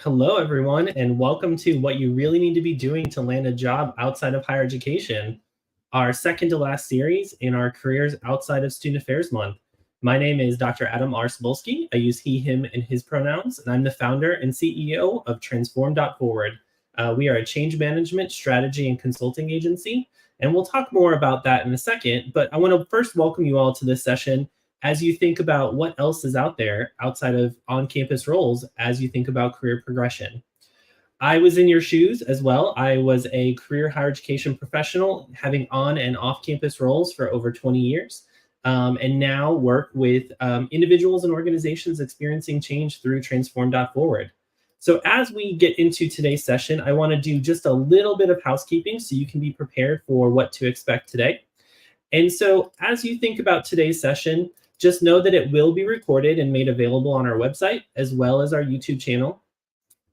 Hello, everyone, and welcome to What You Really Need to Be Doing to Land a Job Outside of Higher Education, our second to last series in our Careers Outside of Student Affairs Month. My name is Dr. Adam R. Cebulski. I use he, him, and his pronouns, and I'm the founder and CEO of transform.forward. We are a change management, strategy, and consulting agency, and we'll talk more about that in a second, but I want to first welcome you all to this session as you think about what else is out there outside of on-campus roles as you think about career progression. I was in your shoes as well. I was a career higher education professional, having on and off-campus roles for over 20 years, and now work with individuals and organizations experiencing change through transform.forward. So as we get into today's session, I want to do just a little bit of housekeeping so you can be prepared for what to expect today. And so as you think about today's session, just know that it will be recorded and made available on our website as well as our YouTube channel.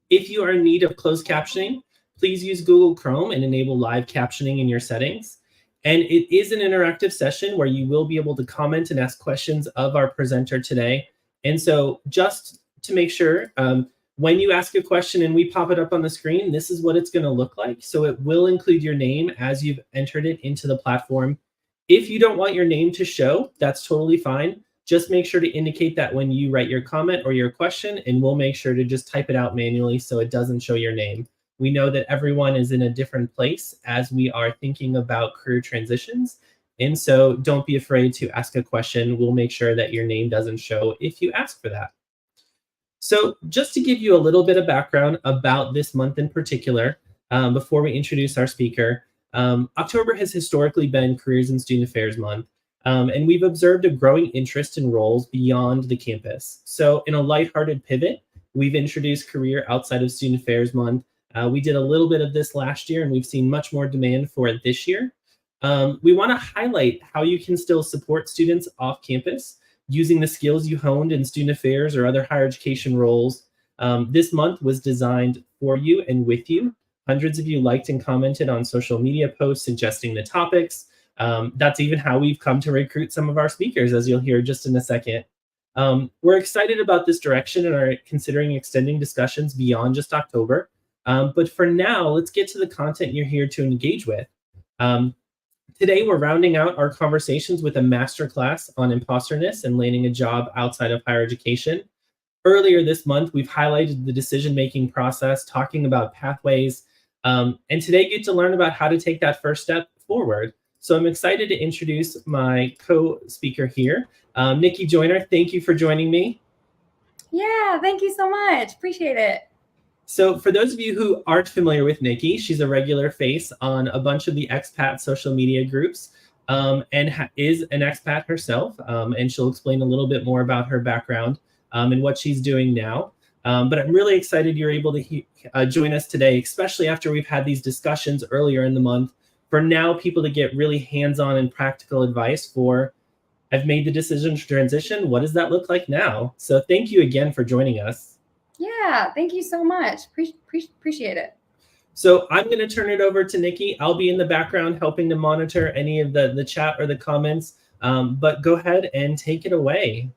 If you are in need of closed captioning, please use Google Chrome and enable live captioning in your settings. And it is an interactive session where you will be able to comment and ask questions of our presenter today. And so just to make sure, when you ask a question and we pop it up on the screen, this is what it's going to look like. So it will include your name as you've entered it into the platform. If you don't want your name to show, that's totally fine. Just make sure to indicate that when you write your comment or your question, and we'll make sure to just type it out manually so it doesn't show your name. We know that everyone is in a different place as we are thinking about career transitions. And so don't be afraid to ask a question. We'll make sure that your name doesn't show if you ask for that. So just to give you a little bit of background about this month in particular, before we introduce our speaker, October has historically been Careers and Student Affairs Month, and we've observed a growing interest in roles beyond the campus. So in a lighthearted pivot, we've introduced Career Outside of Student Affairs Month. We did a little bit of this last year, and we've seen much more demand for it this year. We want to highlight how you can still support students off campus using the skills you honed in student affairs or other higher education roles. This month was designed for you and with you. Hundreds of you liked and commented on social media posts suggesting the topics. That's even how we've come to recruit some of our speakers, as you'll hear just in a second. We're excited about this direction and are considering extending discussions beyond just October. But for now, let's get to the content you're here to engage with. Today, we're rounding out our conversations with a masterclass on imposterness and landing a job outside of higher education. Earlier this month, we've highlighted the decision-making process, talking about pathways, and today get to learn about how to take that first step forward. So I'm excited to introduce my co-speaker here, Nicki Joiner. Thank you for joining me. Yeah, thank you so much. Appreciate it. So for those of you who aren't familiar with Nicki, she's a regular face on a bunch of the expat social media groups, and is an expat herself, and she'll explain a little bit more about her background and what she's doing now. But I'm really excited you're able to join us today, especially after we've had these discussions earlier in the month. For now, people to get really hands-on and practical advice for, I've made the decision to transition. What does that look like now? So thank you again for joining us. Yeah, thank you so much. Appreciate it. So I'm going to turn it over to Nicki. I'll be in the background helping to monitor any of the chat or the comments, but go ahead and take it away.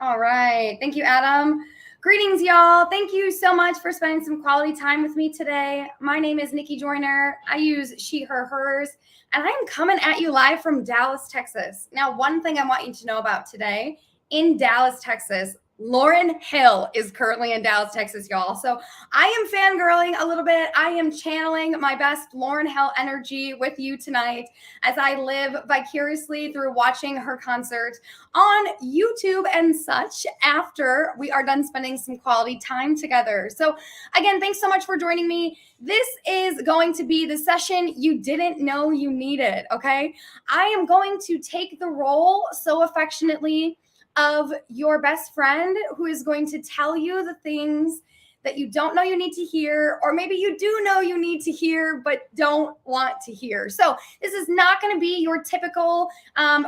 All right. Thank you, Adam. Greetings, y'all. Thank you so much for spending some quality time with me today. My name is Nicki Joiner. I use she, her, hers, and I am coming at you live from Dallas, Texas. Now, one thing I want you to know about today, in Dallas, Texas, Lauryn Hill is currently in Dallas, Texas, y'all. So I am fangirling a little bit. I am channeling my best Lauryn Hill energy with you tonight as I live vicariously through watching her concert on YouTube and such after we are done spending some quality time together. So again, thanks so much for joining me. This is going to be the session you didn't know you needed, okay? I am going to take the role so affectionately of your best friend who is going to tell you the things that you don't know you need to hear, or maybe you do know you need to hear, but don't want to hear. So this is not going to be your typical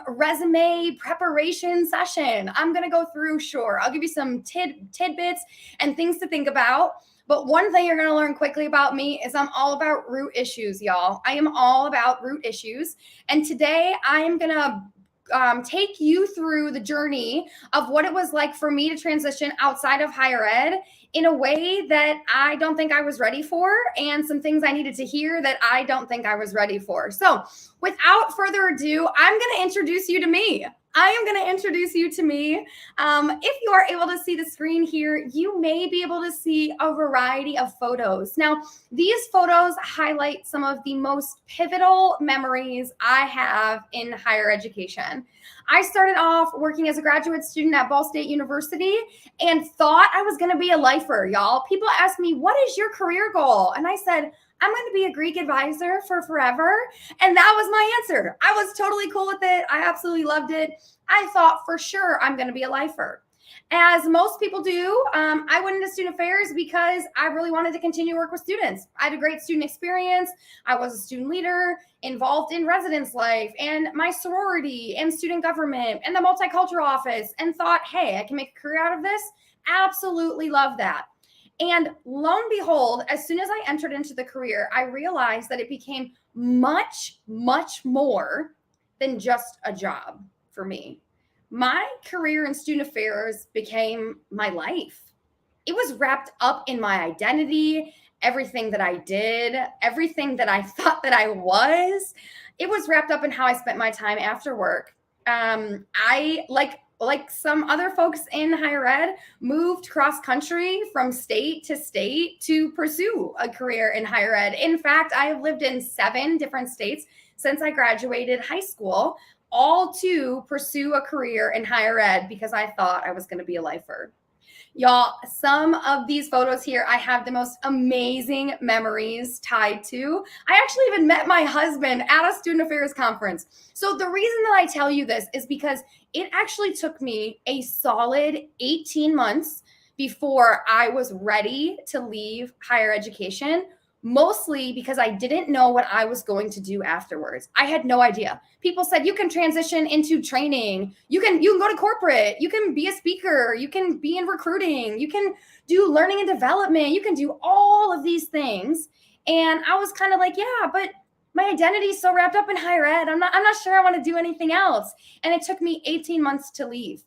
resume preparation session. I'm going to go through, sure, I'll give you some tidbits and things to think about. But one thing you're going to learn quickly about me is I'm all about root issues, y'all. I am all about root issues. And today I am going to take you through the journey of what it was like for me to transition outside of higher ed in a way that I don't think I was ready for, and some things I needed to hear that I don't think I was ready for. So without further ado, I'm going to introduce you to me. I am going to introduce you to me. If you are able to see the screen here, you may be able to see a variety of photos. Now, these photos highlight some of the most pivotal memories I have in higher education. I started off working as a graduate student at Ball State University and thought I was going to be a lifer, y'all. People ask me, what is your career goal? And I said, I'm going to be a Greek advisor for forever. And that was my answer. I was totally cool with it. I absolutely loved it. I thought for sure I'm going to be a lifer. As most people do, I went into student affairs because I really wanted to continue to work with students. I had a great student experience. I was a student leader, involved in residence life and my sorority and student government and the multicultural office, and thought, hey, I can make a career out of this. Absolutely love that. And lo and behold, as soon as I entered into the career, I realized that it became much, much more than just a job for me. My career in student affairs became my life. It was wrapped up in my identity, everything that I did, everything that I thought that I was. It was wrapped up in how I spent my time after work. I like some other folks in higher ed, moved cross country from state to state to pursue a career in higher ed. In fact, I have lived in 7 different states since I graduated high school, all to pursue a career in higher ed because I thought I was going to be a lifer. Y'all, some of these photos here, I have the most amazing memories tied to. I actually even met my husband at a student affairs conference. So the reason that I tell you this is because it actually took me a solid 18 months before I was ready to leave higher education, mostly because I didn't know what I was going to do afterwards. I had no idea. People said you can transition into training, you can go to corporate, you can be a speaker, you can be in recruiting, you can do learning and development, you can do all of these things. And I was kind of like, yeah, but my identity is so wrapped up in higher ed. I'm not sure I want to do anything else. And it took me 18 months to leave.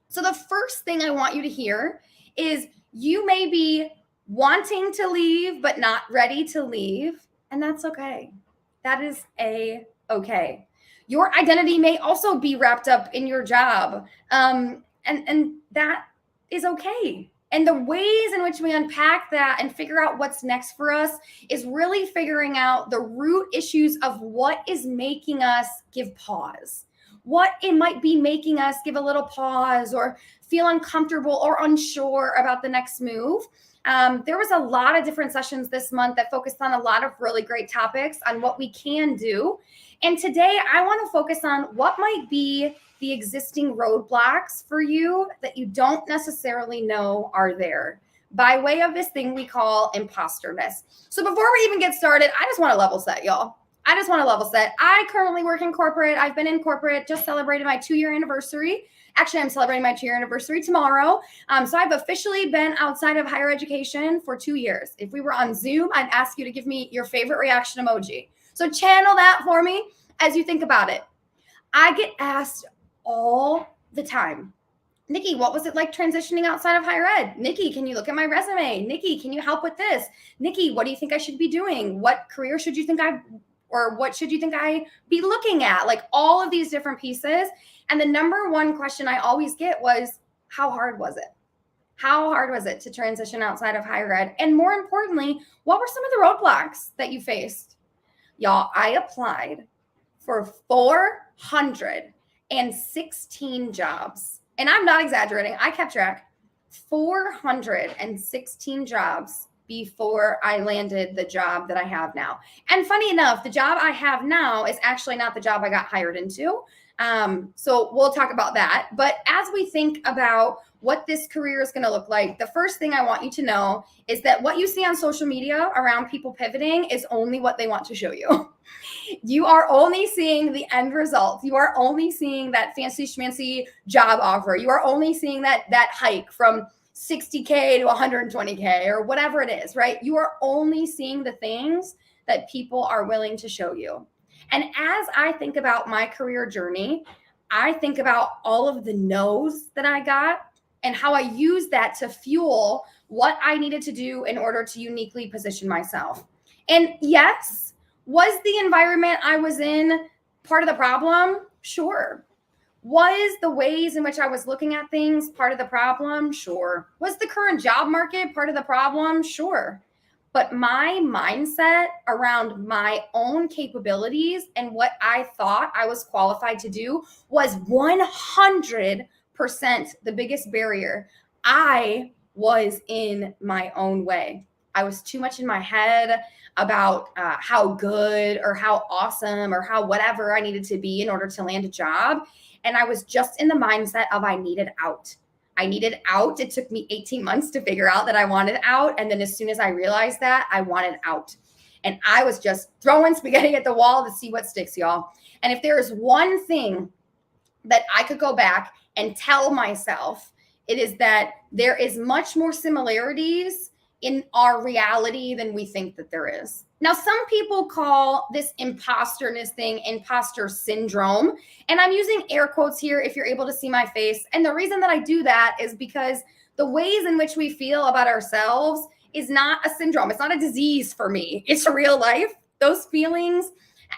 So the first thing I want you to hear is you may be wanting to leave, but not ready to leave. And that's okay. That is okay. Your identity may also be wrapped up in your job. And that is okay. And the ways in which we unpack that and figure out what's next for us is really figuring out the root issues of what is making us give pause. What it might be making us give a little pause or feel uncomfortable or unsure about the next move. There was a lot of different sessions this month that focused on a lot of really great topics on what we can do. And today I want to focus on what might be the existing roadblocks for you that you don't necessarily know are there by way of this thing we call imposterness. So before we even get started, I just want to level set, y'all. I just want to level set. I currently work in corporate. I've been in corporate, just celebrated my 2-year anniversary. Actually, I'm celebrating my 2-year anniversary tomorrow. So I've officially been outside of higher education for 2 years. If we were on Zoom, I'd ask you to give me your favorite reaction emoji. So channel that for me as you think about it. I get asked all the time, Nicki, what was it like transitioning outside of higher ed? Nicki, can you look at my resume? Nicki, can you help with this? Nicki, what do you think I should be doing? What career should you think what should you think I be looking at? Like all of these different pieces. And the number one question I always get was, how hard was it? How hard was it to transition outside of higher ed? And more importantly, what were some of the roadblocks that you faced? Y'all, I applied for 416 jobs. And I'm not exaggerating. I kept track. 416 jobs before I landed the job that I have now. And funny enough, the job I have now is actually not the job I got hired into. So we'll talk about that. But as we think about what this career is going to look like, the first thing I want you to know is that what you see on social media around people pivoting is only what they want to show you. You are only seeing the end result. You are only seeing that fancy schmancy job offer. You are only seeing that hike from 60K to 120K or whatever it is, right? You are only seeing the things that people are willing to show you. And as I think about my career journey, I think about all of the no's that I got and how I use that to fuel what I needed to do in order to uniquely position myself. And yes, was the environment I was in part of the problem? Sure. Was the ways in which I was looking at things part of the problem? Sure. Was the current job market part of the problem? Sure. But my mindset around my own capabilities and what I thought I was qualified to do was 100% the biggest barrier. I was in my own way. I was too much in my head about how good or how awesome or how whatever I needed to be in order to land a job. And I was just in the mindset of I needed out. I needed out. It took me 18 months to figure out that I wanted out. And then as soon as I realized that, I wanted out. And I was just throwing spaghetti at the wall to see what sticks, y'all. And if there is one thing that I could go back and tell myself, it is that there is much more similarities in our reality than we think that there is. Now, some people call this imposterness thing imposter syndrome. And I'm using air quotes here if you're able to see my face. And the reason that I do that is because the ways in which we feel about ourselves is not a syndrome. It's not a disease for me. It's a real life. Those feelings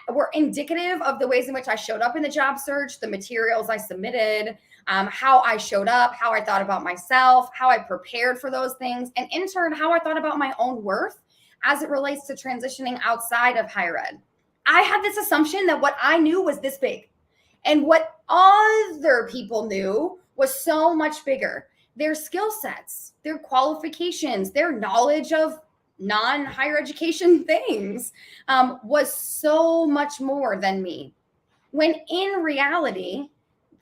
were indicative of the ways in which I showed up in the job search, the materials I submitted, how I showed up, how I thought about myself, how I prepared for those things, and in turn, how I thought about my own worth as it relates to transitioning outside of higher ed. I had this assumption that what I knew was this big, and what other people knew was so much bigger. Their skill sets, their qualifications, their knowledge of non-higher education things was so much more than me. When in reality,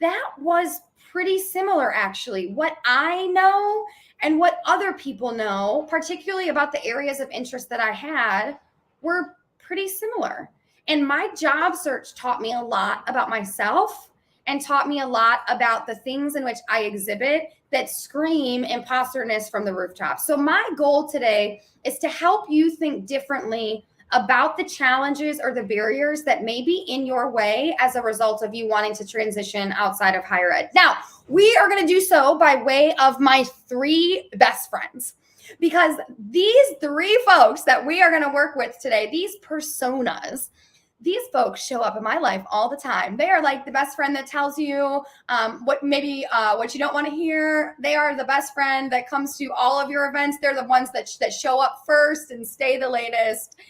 that was pretty similar, actually. What I know and what other people know, particularly about the areas of interest that I had, were pretty similar. And my job search taught me a lot about myself and taught me a lot about the things in which I exhibit that scream imposterness from the rooftop. So my goal today is to help you think differently about the challenges or the barriers that may be in your way as a result of you wanting to transition outside of higher ed. Now, we are going to do so by way of my three best friends, because these three folks that we are going to work with today, these personas, these folks show up in my life all the time. They are like the best friend that tells you what you don't want to hear. They are the best friend that comes to all of your events. They're the ones that show up first and stay the latest.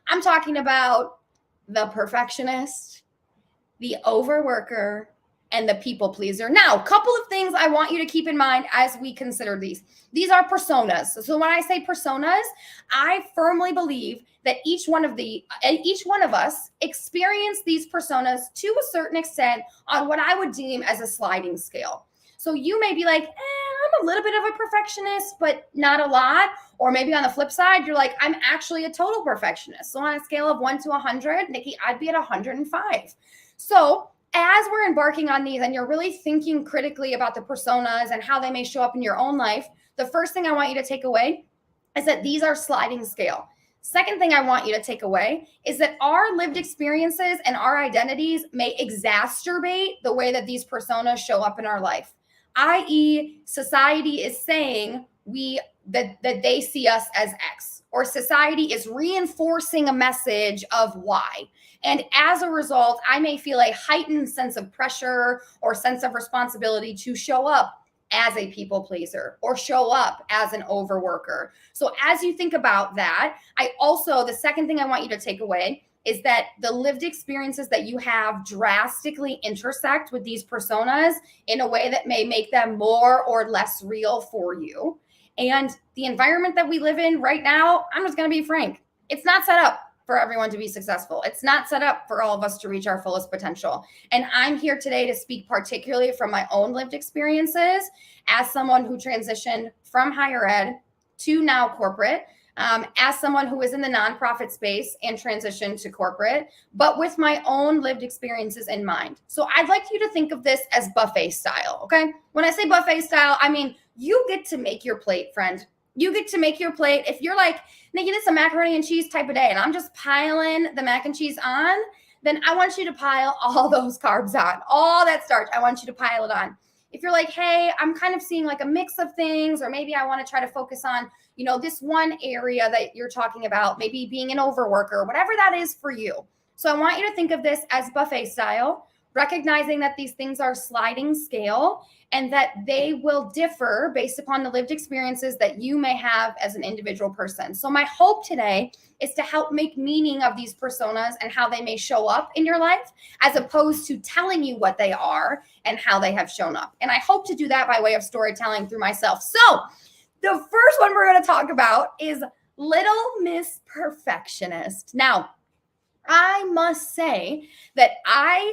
I'm talking about the perfectionist, the overworker, and the people pleaser. Now, a couple of things I want you to keep in mind as we consider these. These are personas. So when I say personas, I firmly believe that each one of us experience these personas to a certain extent on what I would deem as a sliding scale. So you may be like, I'm a little bit of a perfectionist, but not a lot. Or maybe on the flip side, you're like, I'm actually a total perfectionist. So on a scale of 1 to 100, Nicki, I'd be at 105. So as we're embarking on these and you're really thinking critically about the personas and how they may show up in your own life, the first thing I want you to take away is that these are sliding scale. Second thing I want you to take away is that our lived experiences and our identities may exacerbate the way that these personas show up in our life, i.e., society is saying that they see us as X, or society is reinforcing a message of Y. And as a result, I may feel a heightened sense of pressure or sense of responsibility to show up as a people pleaser or show up as an overworker. So as you think about that, the second thing I want you to take away is that the lived experiences that you have drastically intersect with these personas in a way that may make them more or less real for you. And the environment that we live in right now, I'm just going to be frank, it's not set up for everyone to be successful. It's not set up for all of us to reach our fullest potential. And I'm here today to speak particularly from my own lived experiences as someone who transitioned from higher ed to now corporate, as someone who is in the nonprofit space and transitioned to corporate, but with my own lived experiences in mind. So I'd like you to think of this as buffet style, okay? When I say buffet style, I mean, you get to make your plate, friend. You get to make your plate. If you're like, Nicki, this is a macaroni and cheese type of day, and I'm just piling the mac and cheese on, then I want you to pile all those carbs on, all that starch. I want you to pile it on. If you're like, hey, I'm kind of seeing like a mix of things, or maybe I want to try to focus on, this one area that you're talking about, maybe being an overworker, whatever that is for you. So I want you to think of this as buffet style, recognizing that these things are sliding scale and that they will differ based upon the lived experiences that you may have as an individual person. So my hope today is to help make meaning of these personas and how they may show up in your life, as opposed to telling you what they are and how they have shown up. And I hope to do that by way of storytelling through myself. So the first one we're going to talk about is Little Miss Perfectionist. Now, I must say that I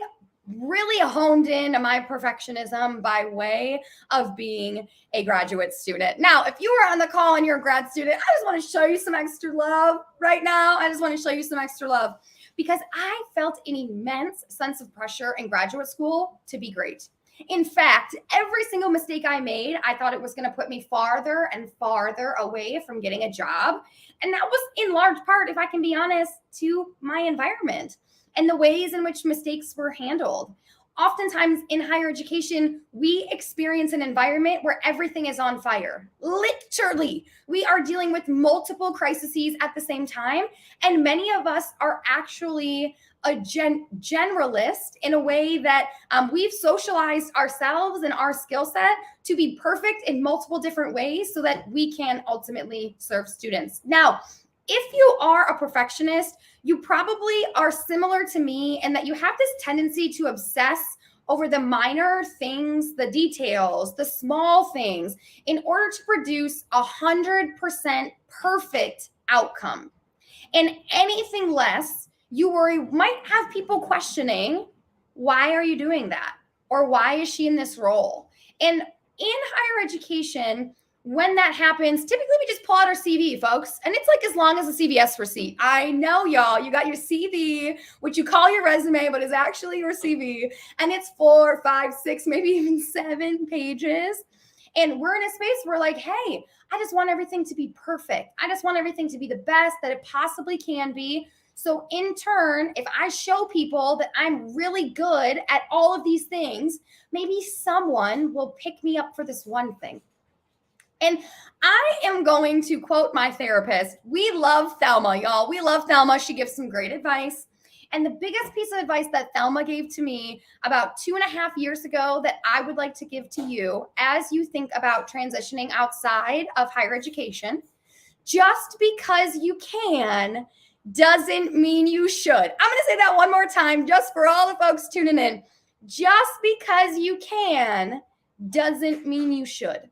really honed in my perfectionism by way of being a graduate student. Now, if you are on the call and you're a grad student, I just want to show you some extra love right now. I just want to show you some extra love because I felt an immense sense of pressure in graduate school to be great. In fact, every single mistake I made, I thought it was going to put me farther and farther away from getting a job. And that was in large part, if I can be honest, to my environment and the ways in which mistakes were handled. Oftentimes in higher education, we experience an environment where everything is on fire. Literally, we are dealing with multiple crises at the same time. And many of us are actually a generalist in a way that we've socialized ourselves and our skill set to be perfect in multiple different ways so that we can ultimately serve students. Now, if you are a perfectionist, you probably are similar to me in that you have this tendency to obsess over the minor things, the details, the small things in order to produce 100% perfect outcome. And anything less, you worry might have people questioning, why are you doing that? Or why is she in this role? And in higher education, when that happens, typically we just pull out our CV, folks. And it's like as long as a CVS receipt. I know, y'all, you got your CV, which you call your resume, but is actually your CV. And it's 4, 5, 6, maybe even 7 pages. And we're in a space where like, hey, I just want everything to be perfect. I just want everything to be the best that it possibly can be. So in turn, if I show people that I'm really good at all of these things, maybe someone will pick me up for this one thing. And I am going to quote my therapist. We love Thelma, y'all. We love Thelma. She gives some great advice. And the biggest piece of advice that Thelma gave to me about 2.5 years ago that I would like to give to you as you think about transitioning outside of higher education, just because you can doesn't mean you should. I'm going to say that one more time just for all the folks tuning in. Just because you can doesn't mean you should.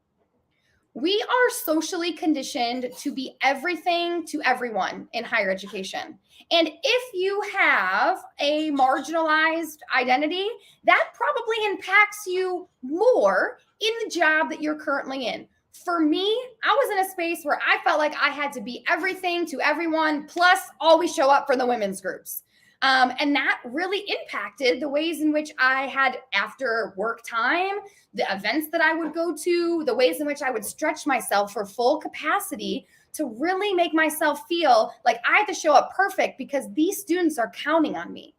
We are socially conditioned to be everything to everyone in higher education. And if you have a marginalized identity, that probably impacts you more in the job that you're currently in. For me, I was in a space where I felt like I had to be everything to everyone, plus always show up for the women's groups. And that really impacted the ways in which I had after work time, the events that I would go to, the ways in which I would stretch myself for full capacity to really make myself feel like I had to show up perfect because these students are counting on me.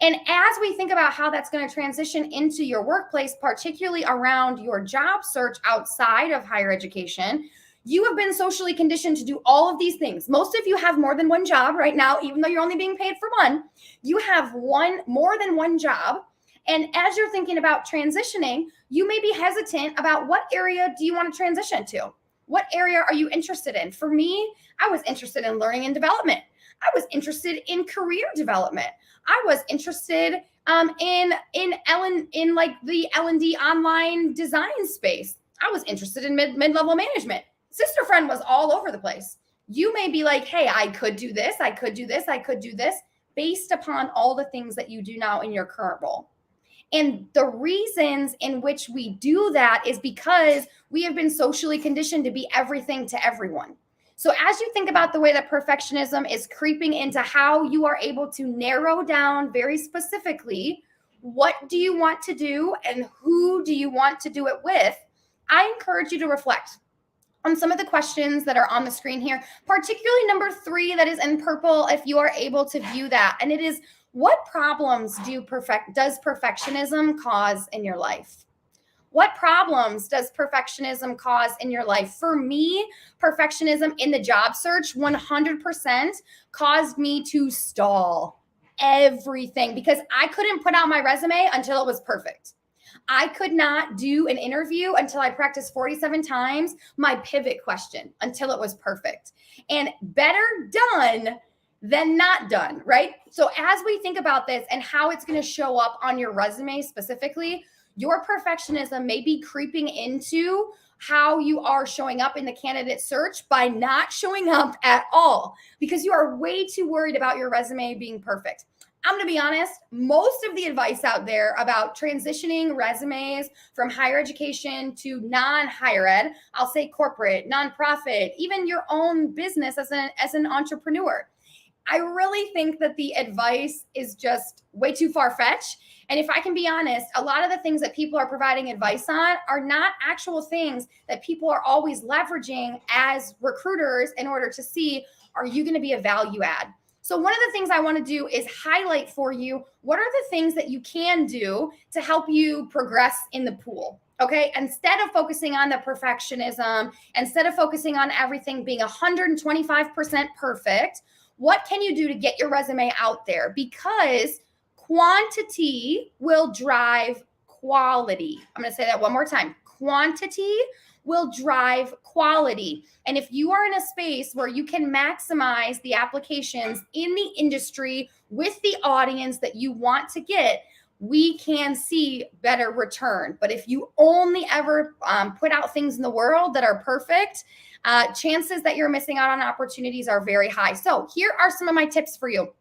And as we think about how that's going to transition into your workplace, particularly around your job search outside of higher education, you have been socially conditioned to do all of these things. Most of you have more than one job right now, even though you're only being paid for one. You have more than one job. And as you're thinking about transitioning, you may be hesitant about what area do you want to transition to? What area are you interested in? For me, I was interested in learning and development. I was interested in career development. I was interested in like the L&D online design space. I was interested in mid-level management. Sister friend was all over the place. You may be like, hey, I could do this, I could do this, I could do this, based upon all the things that you do now in your current role. And the reasons in which we do that is because we have been socially conditioned to be everything to everyone. So as you think about the way that perfectionism is creeping into how you are able to narrow down very specifically, what do you want to do and who do you want to do it with? I encourage you to reflect on some of the questions that are on the screen here, particularly number 3 that is in purple, if you are able to view that. And it is, what problems does perfectionism cause in your life? What problems does perfectionism cause in your life? For me, perfectionism in the job search 100% caused me to stall everything because I couldn't put out my resume until it was perfect. I could not do an interview until I practiced 47 times my pivot question until it was perfect. And better done than not done, right? So as we think about this and how it's going to show up on your resume specifically, your perfectionism may be creeping into how you are showing up in the candidate search by not showing up at all because you are way too worried about your resume being perfect. I'm going to be honest, most of the advice out there about transitioning resumes from higher education to non-higher ed, I'll say corporate, nonprofit, even your own business as an entrepreneur, I really think that the advice is just way too far-fetched. And if I can be honest, a lot of the things that people are providing advice on are not actual things that people are always leveraging as recruiters in order to see, are you going to be a value add? So one of the things I want to do is highlight for you, what are the things that you can do to help you progress in the pool? Okay, instead of focusing on the perfectionism, instead of focusing on everything being 125% perfect, what can you do to get your resume out there? Because quantity will drive quality. I'm going to say that one more time. Quantity will drive quality. And if you are in a space where you can maximize the applications in the industry with the audience that you want to get, we can see better return. But if you only ever put out things in the world that are perfect, chances that you're missing out on opportunities are very high. So here are some of my tips for you.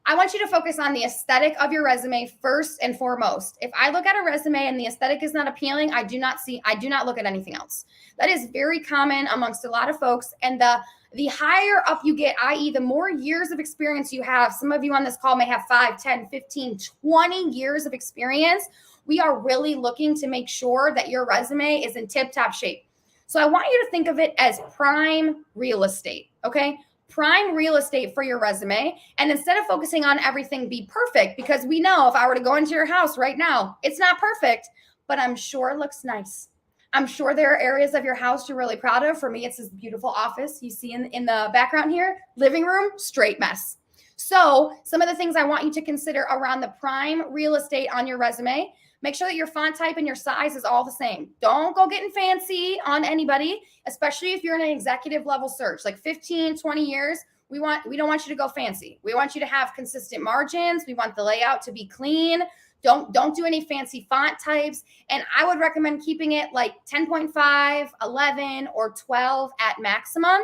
I want you to focus on the aesthetic of your resume first and foremost. If I look at a resume and the aesthetic is not appealing, I do not look at anything else. That is very common amongst a lot of folks. And the higher up you get, i.e. the more years of experience you have, some of you on this call may have 5, 10, 15, 20 years of experience. We are really looking to make sure that your resume is in tip-top shape. So I want you to think of it as prime real estate, okay? Prime real estate for your resume. And instead of focusing on everything be perfect, because we know if I were to go into your house right now, it's not perfect, but I'm sure it looks nice. I'm sure there are areas of your house you're really proud of. For me, it's this beautiful office you see in the background here. Living room, straight mess. So some of the things I want you to consider around the prime real estate on your resume, make sure that your font type and your size is all the same. Don't go getting fancy on anybody, especially if you're in an executive level search, like 15, 20 years. We don't want you to go fancy. We want you to have consistent margins. We want the layout to be clean. Don't do any fancy font types. And I would recommend keeping it like 10.5, 11, or 12 at maximum.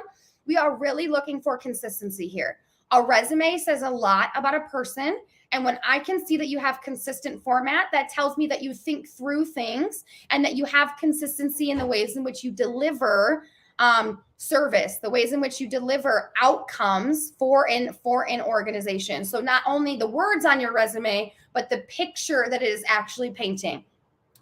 We are really looking for consistency here. A resume says a lot about a person. And when I can see that you have consistent format, that tells me that you think through things and that you have consistency in the ways in which you deliver service, the ways in which you deliver outcomes for an organization. So not only the words on your resume, but the picture that it is actually painting.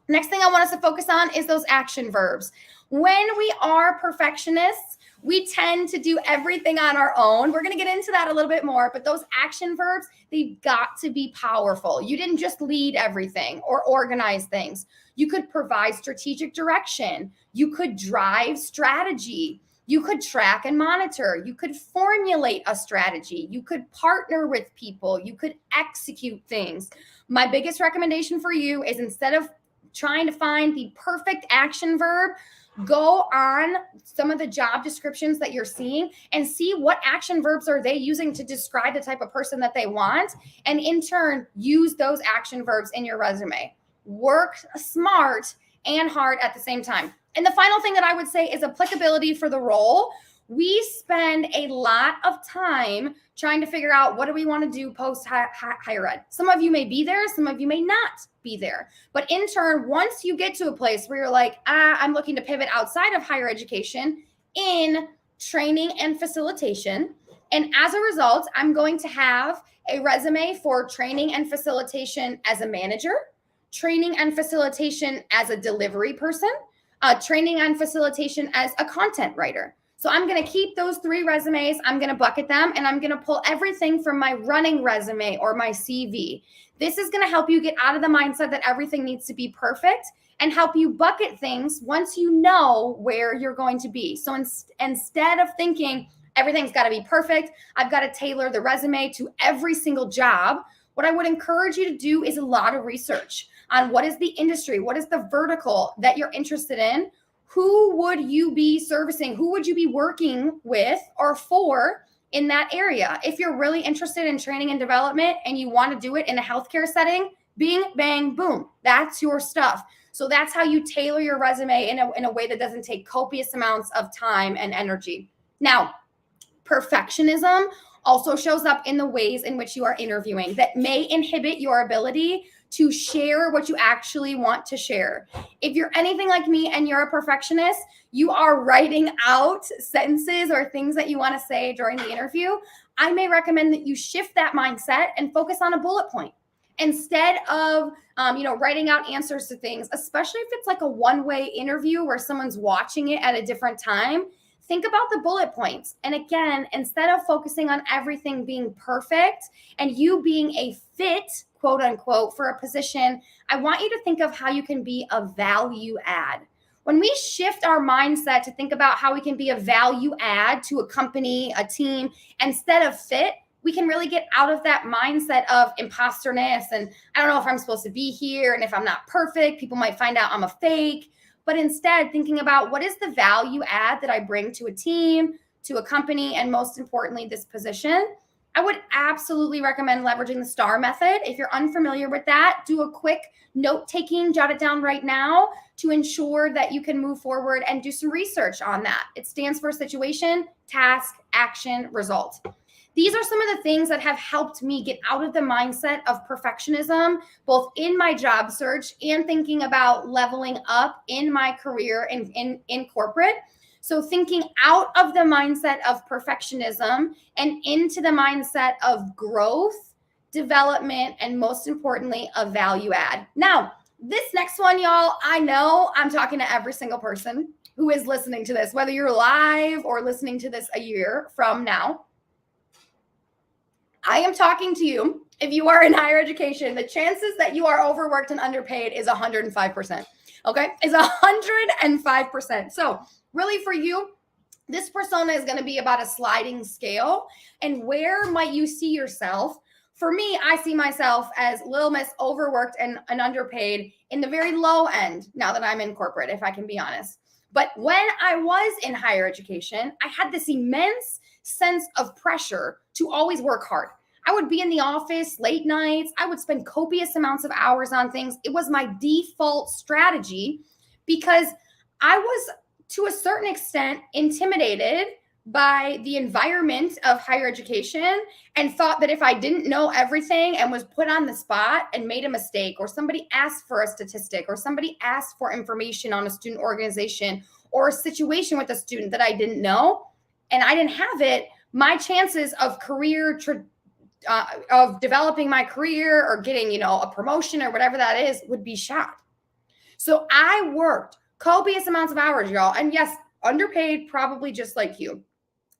Next thing I want us to focus on is those action verbs. When we are perfectionists, we tend to do everything on our own. We're going to get into that a little bit more, but those action verbs, they've got to be powerful. You didn't just lead everything or organize things. You could provide strategic direction. You could drive strategy. You could track and monitor. You could formulate a strategy. You could partner with people. You could execute things. My biggest recommendation for you is instead of trying to find the perfect action verb, go on some of the job descriptions that you're seeing and see what action verbs are they using to describe the type of person that they want. And in turn, use those action verbs in your resume. Work smart and hard at the same time. And the final thing that I would say is applicability for the role. We spend a lot of time trying to figure out what do we want to do post higher ed. Some of you may be there, some of you may not be there. But in turn, once you get to a place where you're like, I'm looking to pivot outside of higher education in training and facilitation. And as a result, I'm going to have a resume for training and facilitation as a manager, training and facilitation as a delivery person, training and facilitation as a content writer. So I'm going to keep those 3 resumes. I'm going to bucket them and I'm going to pull everything from my running resume or my CV. This is going to help you get out of the mindset that everything needs to be perfect and help you bucket things once you know where you're going to be. So instead of thinking everything's got to be perfect, I've got to tailor the resume to every single job, what I would encourage you to do is a lot of research on what is the industry, what is the vertical that you're interested in, who would you be servicing, who would you be working with or for in that area. If you're really interested in training and development and you want to do it in a healthcare setting, bing, bang, boom, that's your stuff. So that's how you tailor your resume in a way that doesn't take copious amounts of time and energy. Now, perfectionism also shows up in the ways in which you are interviewing that may inhibit your ability to share what you actually want to share. If you're anything like me and you're a perfectionist, you are writing out sentences or things that you want to say during the interview. I may recommend that you shift that mindset and focus on a bullet point instead of writing out answers to things, especially if it's like a one-way interview where someone's watching it at a different time. Think about the bullet points. And again, instead of focusing on everything being perfect and you being a fit, quote unquote, for a position, I want you to think of how you can be a value add. When we shift our mindset to think about how we can be a value add to a company, a team, instead of fit, we can really get out of that mindset of imposterness. And I don't know if I'm supposed to be here. And if I'm not perfect, people might find out I'm a fake. But instead thinking about what is the value add that I bring to a team, to a company, and most importantly, this position. I would absolutely recommend leveraging the STAR method. If you're unfamiliar with that, do a quick note-taking, jot it down right now to ensure that you can move forward and do some research on that. It stands for situation, task, action, result. These are some of the things that have helped me get out of the mindset of perfectionism, both in my job search and thinking about leveling up in my career in corporate. So thinking out of the mindset of perfectionism and into the mindset of growth, development, and most importantly, a value add. Now, this next one, y'all, I know I'm talking to every single person who is listening to this, whether you're live or listening to this a year from now. I am talking to you. If you are in higher education, the chances that you are overworked and underpaid is 105%. Okay? It's 105%. So really for you, this persona is going to be about a sliding scale. And where might you see yourself? For me, I see myself as Lil Miss overworked and underpaid in the very low end now that I'm in corporate, if I can be honest. But when I was in higher education, I had this immense sense of pressure to always work hard. I would be in the office late nights. I would spend copious amounts of hours on things. It was my default strategy because I was, to a certain extent, intimidated by the environment of higher education and thought that if I didn't know everything and was put on the spot and made a mistake, or somebody asked for a statistic, or somebody asked for information on a student organization or a situation with a student that I didn't know, and I didn't have it, my chances of of developing my career or getting, a promotion or whatever that is would be shot. So I worked copious amounts of hours, y'all. And yes, underpaid, probably just like you.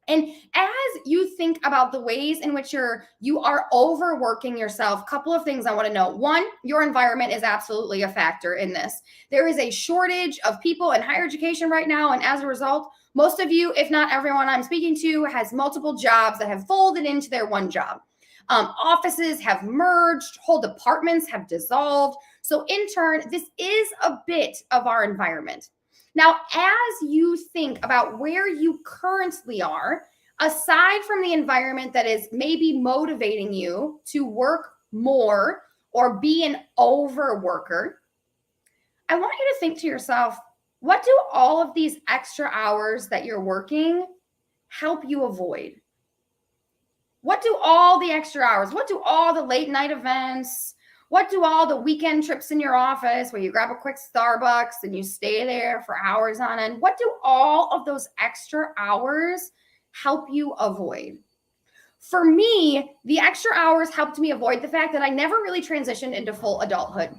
And as you think about the ways in which you are overworking yourself, a couple of things I want to know. One, your environment is absolutely a factor in this. There is a shortage of people in higher education right now. And as a result, most of you, if not everyone I'm speaking to, has multiple jobs that have folded into their one job. Offices have merged, whole departments have dissolved. So in turn, this is a bit of our environment. Now, as you think about where you currently are, aside from the environment that is maybe motivating you to work more or be an overworker, I want you to think to yourself, what do all of these extra hours that you're working help you avoid? What do all the extra hours, what do all the late night events, what do all the weekend trips in your office where you grab a quick Starbucks and you stay there for hours on end, what do all of those extra hours help you avoid? For me, the extra hours helped me avoid the fact that I never really transitioned into full adulthood.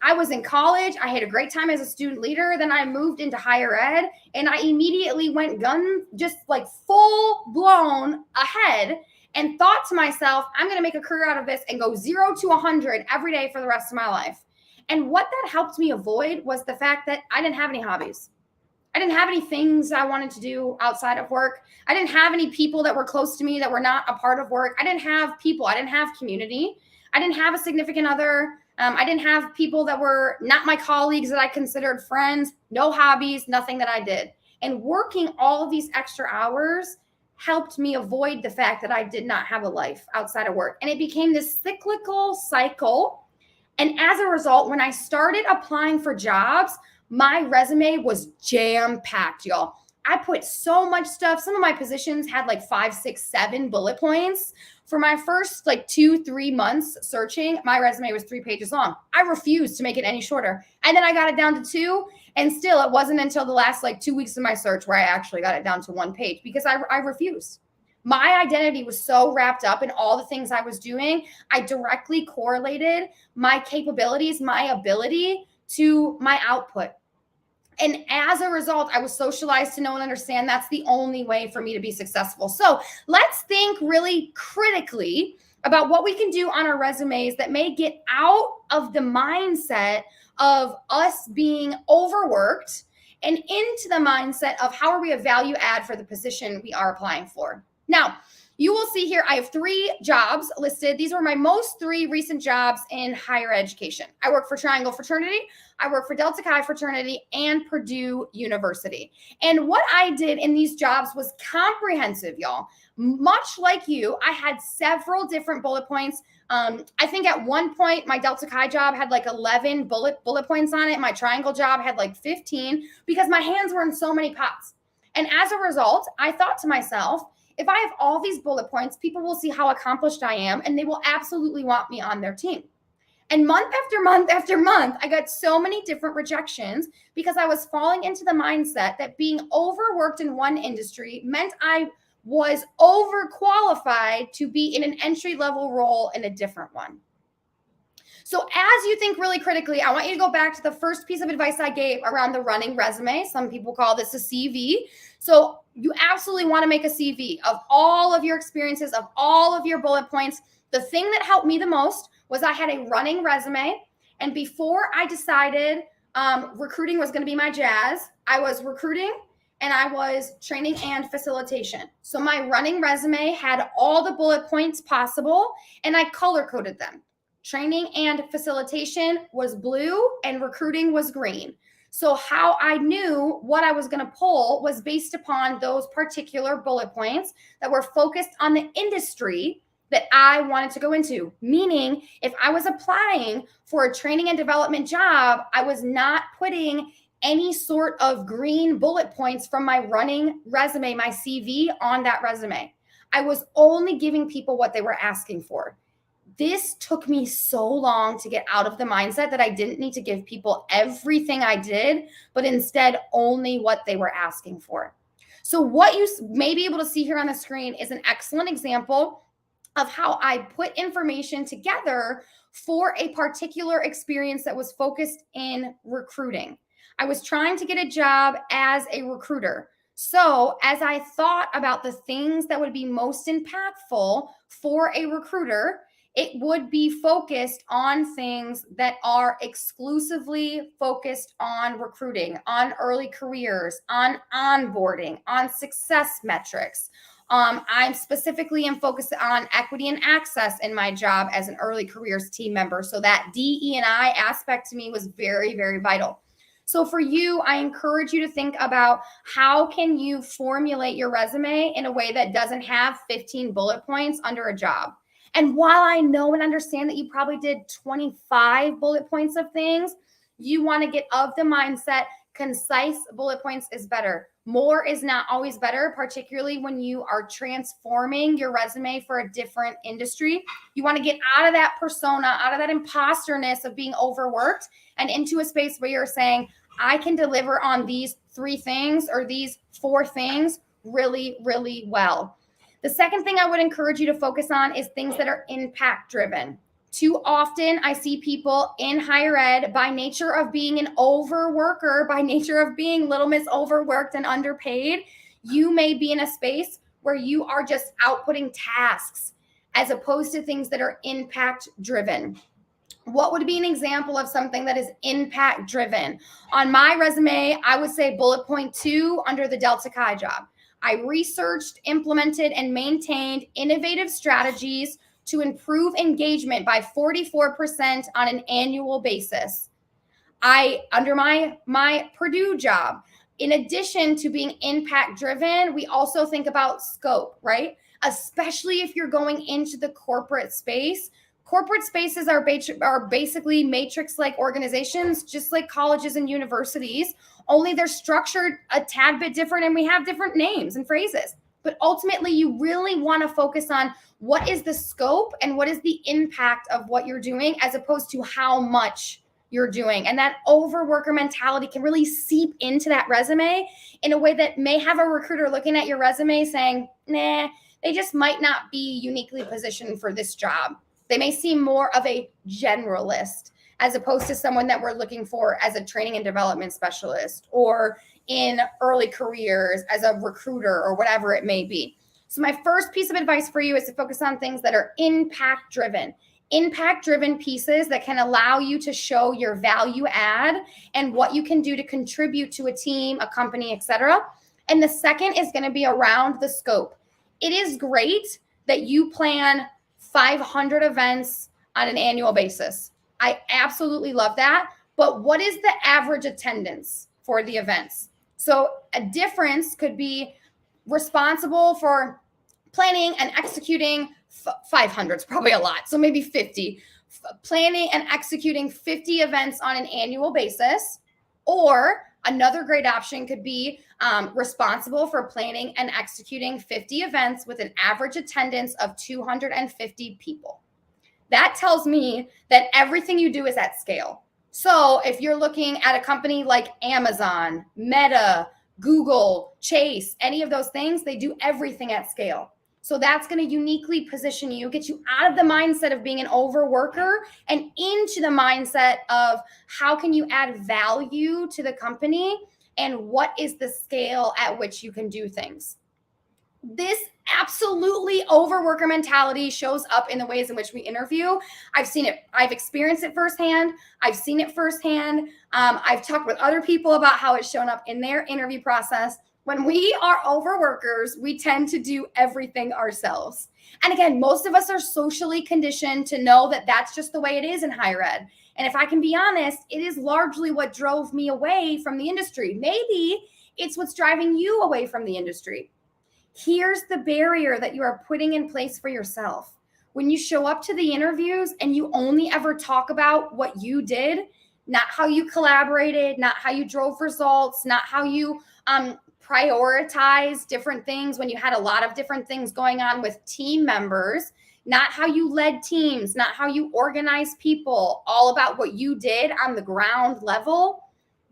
I was in college. I had a great time as a student leader. Then I moved into higher ed and I immediately went just like full blown ahead and thought to myself, I'm going to make a career out of this and go 0 to 100 every day for the rest of my life. And what that helped me avoid was the fact that I didn't have any hobbies. I didn't have any things I wanted to do outside of work. I didn't have any people that were close to me that were not a part of work. I didn't have people. I didn't have community. I didn't have a significant other. I didn't have people that were not my colleagues that I considered friends, no hobbies, nothing that I did. And working all of these extra hours helped me avoid the fact that I did not have a life outside of work. And it became this cyclical cycle. And as a result, when I started applying for jobs, my resume was jam-packed, y'all. I put so much stuff. Some of my positions had like 5, 6, 7 bullet points. For my first like 2-3 months searching, my resume was 3 pages long. I refused to make it any shorter. And then I got it down to 2. And still, it wasn't until the last like 2 weeks of my search where I actually got it down to 1 page because I refused. My identity was so wrapped up in all the things I was doing. I directly correlated my capabilities, my ability to my output. And as a result, I was socialized to know and understand that's the only way for me to be successful. So let's think really critically about what we can do on our resumes that may get out of the mindset of us being overworked and into the mindset of how are we a value add for the position we are applying for. Now, you will see here, I have 3 jobs listed. These were my most 3 recent jobs in higher education. I work for Triangle Fraternity, I work for Delta Chi Fraternity, and Purdue University. And what I did in these jobs was comprehensive, y'all. Much like you, I had several different bullet points. I think at one point, my Delta Chi job had like 11 bullet points on it. My Triangle job had like 15 because my hands were in so many pots. And as a result, I thought to myself, if I have all these bullet points, people will see how accomplished I am, and they will absolutely want me on their team. And month after month after month, I got so many different rejections because I was falling into the mindset that being overworked in one industry meant I was overqualified to be in an entry-level role in a different one. So as you think really critically, I want you to go back to the first piece of advice I gave around the running resume. Some people call this a CV. So you absolutely want to make a CV of all of your experiences, of all of your bullet points. The thing that helped me the most was I had a running resume. And before I decided recruiting was going to be my jazz, I was recruiting and I was training and facilitation. So my running resume had all the bullet points possible and I color coded them. Training and facilitation was blue and recruiting was green. So how I knew what I was going to pull was based upon those particular bullet points that were focused on the industry that I wanted to go into. Meaning, if I was applying for a training and development job, I was not putting any sort of green bullet points from my running resume, my CV on that resume. I was only giving people what they were asking for. This took me so long to get out of the mindset that I didn't need to give people everything I did, but instead only what they were asking for. So what you may be able to see here on the screen is an excellent example of how I put information together for a particular experience that was focused in recruiting. I was trying to get a job as a recruiter. So as I thought about the things that would be most impactful for a recruiter, it would be focused on things that are exclusively focused on recruiting, on early careers, on onboarding, on success metrics. I'm specifically focused on equity and access in my job as an early careers team member. So that DE&I aspect to me was very, very vital. So for you, I encourage you to think about how can you formulate your resume in a way that doesn't have 15 bullet points under a job. And while I know and understand that you probably did 25 bullet points of things, you want to get of the mindset, concise bullet points is better. More is not always better, particularly when you are transforming your resume for a different industry. You want to get out of that persona, out of that imposterness of being overworked and into a space where you're saying, I can deliver on these 3 things or these 4 things really, really well. The second thing I would encourage you to focus on is things that are impact driven. Too often I see people in higher ed, by nature of being an overworker, by nature of being Little Miss overworked and underpaid, you may be in a space where you are just outputting tasks as opposed to things that are impact driven. What would be an example of something that is impact driven? On my resume, I would say bullet point 2 under the Delta Chi job. I researched, implemented, and maintained innovative strategies to improve engagement by 44% on an annual basis. Under my Purdue job, in addition to being impact driven, we also think about scope, right? Especially if you're going into the corporate space. Corporate spaces are basically matrix-like organizations, just like colleges and universities, only they're structured a tad bit different and we have different names and phrases. But ultimately, you really want to focus on what is the scope and what is the impact of what you're doing as opposed to how much you're doing. And that overworker mentality can really seep into that resume in a way that may have a recruiter looking at your resume saying, nah, they just might not be uniquely positioned for this job. They may seem more of a generalist as opposed to someone that we're looking for as a training and development specialist or in early careers as a recruiter or whatever it may be. So my first piece of advice for you is to focus on things that are impact driven pieces that can allow you to show your value add and what you can do to contribute to a team, a company, etc. And the second is going to be around the scope. It is great that you plan 500 events on an annual basis. I absolutely love that. But what is the average attendance for the events? So a difference could be responsible for planning and executing 500 is probably a lot. So maybe 50. Planning and executing 50 events on an annual basis. Or another great option could be responsible for planning and executing 50 events with an average attendance of 250 people. That tells me that everything you do is at scale. So if you're looking at a company like Amazon, Meta, Google, Chase, any of those things, they do everything at scale. So that's going to uniquely position you, get you out of the mindset of being an overworker and into the mindset of how can you add value to the company and what is the scale at which you can do things. This absolutely overworker mentality shows up in the ways in which we interview. I've seen it. I've experienced it firsthand. I've seen it firsthand. I've talked with other people about how it's shown up in their interview process. When we are overworkers, we tend to do everything ourselves. And again, most of us are socially conditioned to know that that's just the way it is in higher ed. And if I can be honest, it is largely what drove me away from the industry. Maybe it's what's driving you away from the industry. Here's the barrier that you are putting in place for yourself. When you show up to the interviews and you only ever talk about what you did, not how you collaborated, not how you drove results, not how you prioritize different things when you had a lot of different things going on with team members, not how you led teams, not how you organized people, all about what you did on the ground level,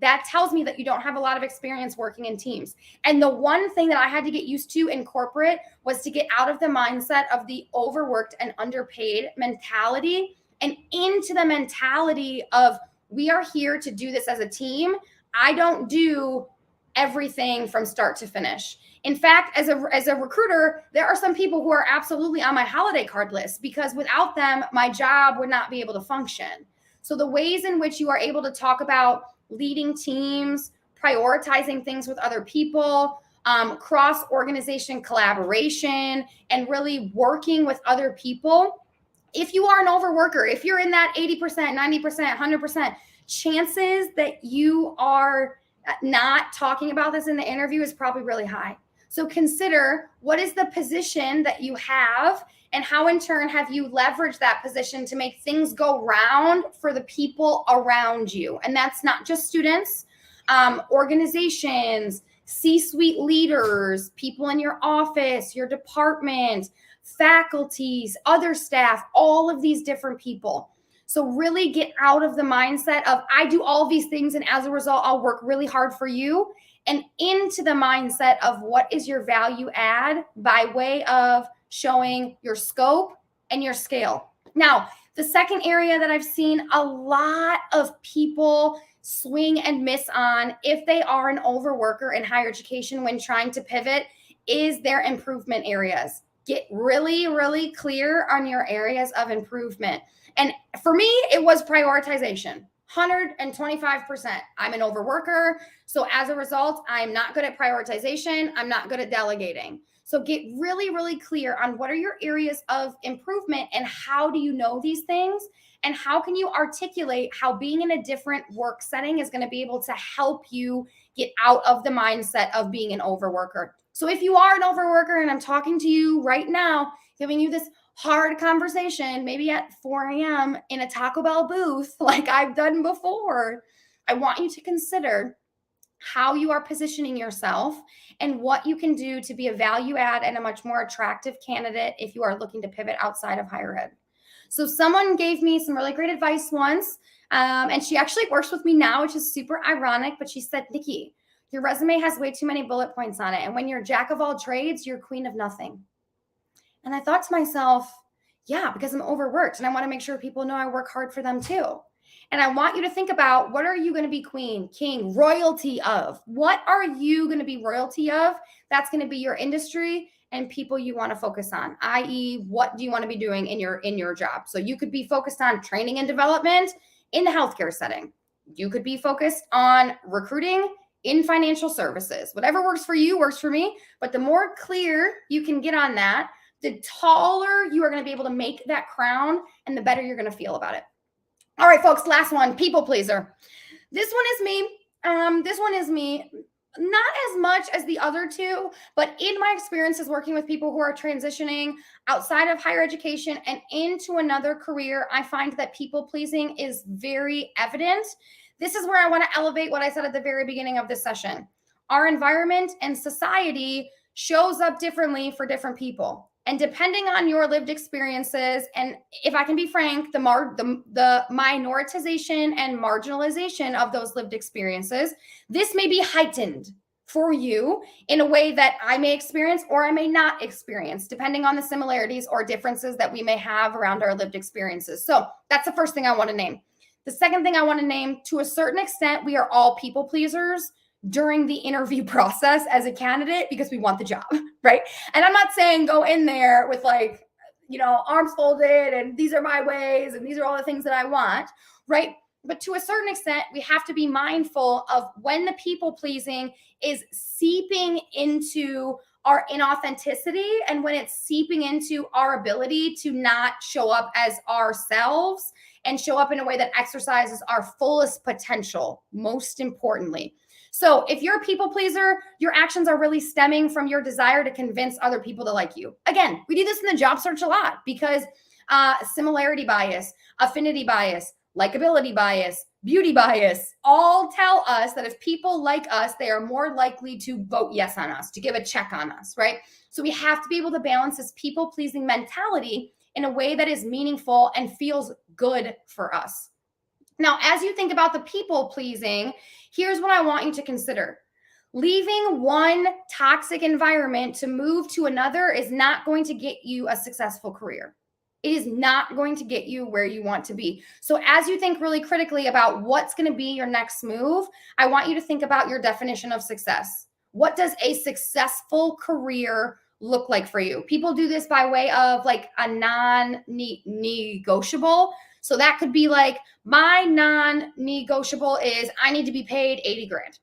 that tells me that you don't have a lot of experience working in teams. And the one thing that I had to get used to in corporate was to get out of the mindset of the overworked and underpaid mentality and into the mentality of we are here to do this as a team. I don't do everything from start to finish. In fact, as a recruiter, there are some people who are absolutely on my holiday card list because without them, my job would not be able to function. So the ways in which you are able to talk about leading teams, prioritizing things with other people, cross-organization collaboration, and really working with other people. If you are an overworker, if you're in that 80%, 90%, 100%, chances that you are not talking about this in the interview is probably really high. So consider what is the position that you have and how in turn have you leveraged that position to make things go round for the people around you. And that's not just students, organizations, C-suite leaders, people in your office, your department, faculties, other staff, all of these different people. So really get out of the mindset of I do all these things and as a result, I'll work really hard for you, and into the mindset of what is your value add by way of showing your scope and your scale. Now, the second area that I've seen a lot of people swing and miss on if they are an overworker in higher education when trying to pivot is their improvement areas. get really, really clear on your areas of improvement. And for me, it was prioritization. 125%. I'm an overworker. So as a result, I'm not good at prioritization. I'm not good at delegating. So get really, really clear on what are your areas of improvement and how do you know these things? And how can you articulate how being in a different work setting is going to be able to help you get out of the mindset of being an overworker? So if you are an overworker and I'm talking to you right now, giving you this hard conversation, maybe at 4 a.m. in a Taco Bell booth, like I've done before, I want you to consider how you are positioning yourself and what you can do to be a value add and a much more attractive candidate if you are looking to pivot outside of higher ed. So someone gave me some really great advice once, and she actually works with me now, which is super ironic, but she said, Nicki, your resume has way too many bullet points on it. And when you're jack of all trades, you're queen of nothing. And I thought to myself, yeah, because I'm overworked and I want to make sure people know I work hard for them too. And I want you to think about, what are you going to be queen, king, royalty of? What are you going to be royalty of? That's going to be your industry and people you want to focus on, i.e., what do you want to be doing in your job? So you could be focused on training and development in the healthcare setting. You could be focused on recruiting in financial services. Whatever works for you works for me. But the more clear you can get on that, the taller you are going to be able to make that crown and the better you're going to feel about it. All right, folks, last one, people pleaser. This one is me. Not as much as the other two, but in my experiences working with people who are transitioning outside of higher education and into another career, I find that people pleasing is very evident. This is where I want to elevate what I said at the very beginning of this session. Our environment and society shows up differently for different people. And depending on your lived experiences, and if I can be frank, the minoritization and marginalization of those lived experiences, this may be heightened for you in a way that I may experience or I may not experience, depending on the similarities or differences that we may have around our lived experiences. So that's the first thing I want to name. The second thing I want to name, to a certain extent, we are all people pleasers during the interview process as a candidate because we want the job, right? And I'm not saying go in there with like, arms folded and these are my ways and these are all the things that I want, right? But to a certain extent, we have to be mindful of when the people pleasing is seeping into our inauthenticity and when it's seeping into our ability to not show up as ourselves and show up in a way that exercises our fullest potential, most importantly. So if you're a people pleaser, your actions are really stemming from your desire to convince other people to like you. Again, we do this in the job search a lot because similarity bias, affinity bias, likability bias, beauty bias, all tell us that if people like us, they are more likely to vote yes on us, to give a check on us, right? So we have to be able to balance this people-pleasing mentality in a way that is meaningful and feels good for us. Now, as you think about the people-pleasing, here's what I want you to consider. Leaving one toxic environment to move to another is not going to get you a successful career. It is not going to get you where you want to be. So as you think really critically about what's going to be your next move, I want you to think about your definition of success. What does a successful career look like for you? People do this by way of like a non-negotiable. So that could be like, my non-negotiable is I need to be paid 80 grand.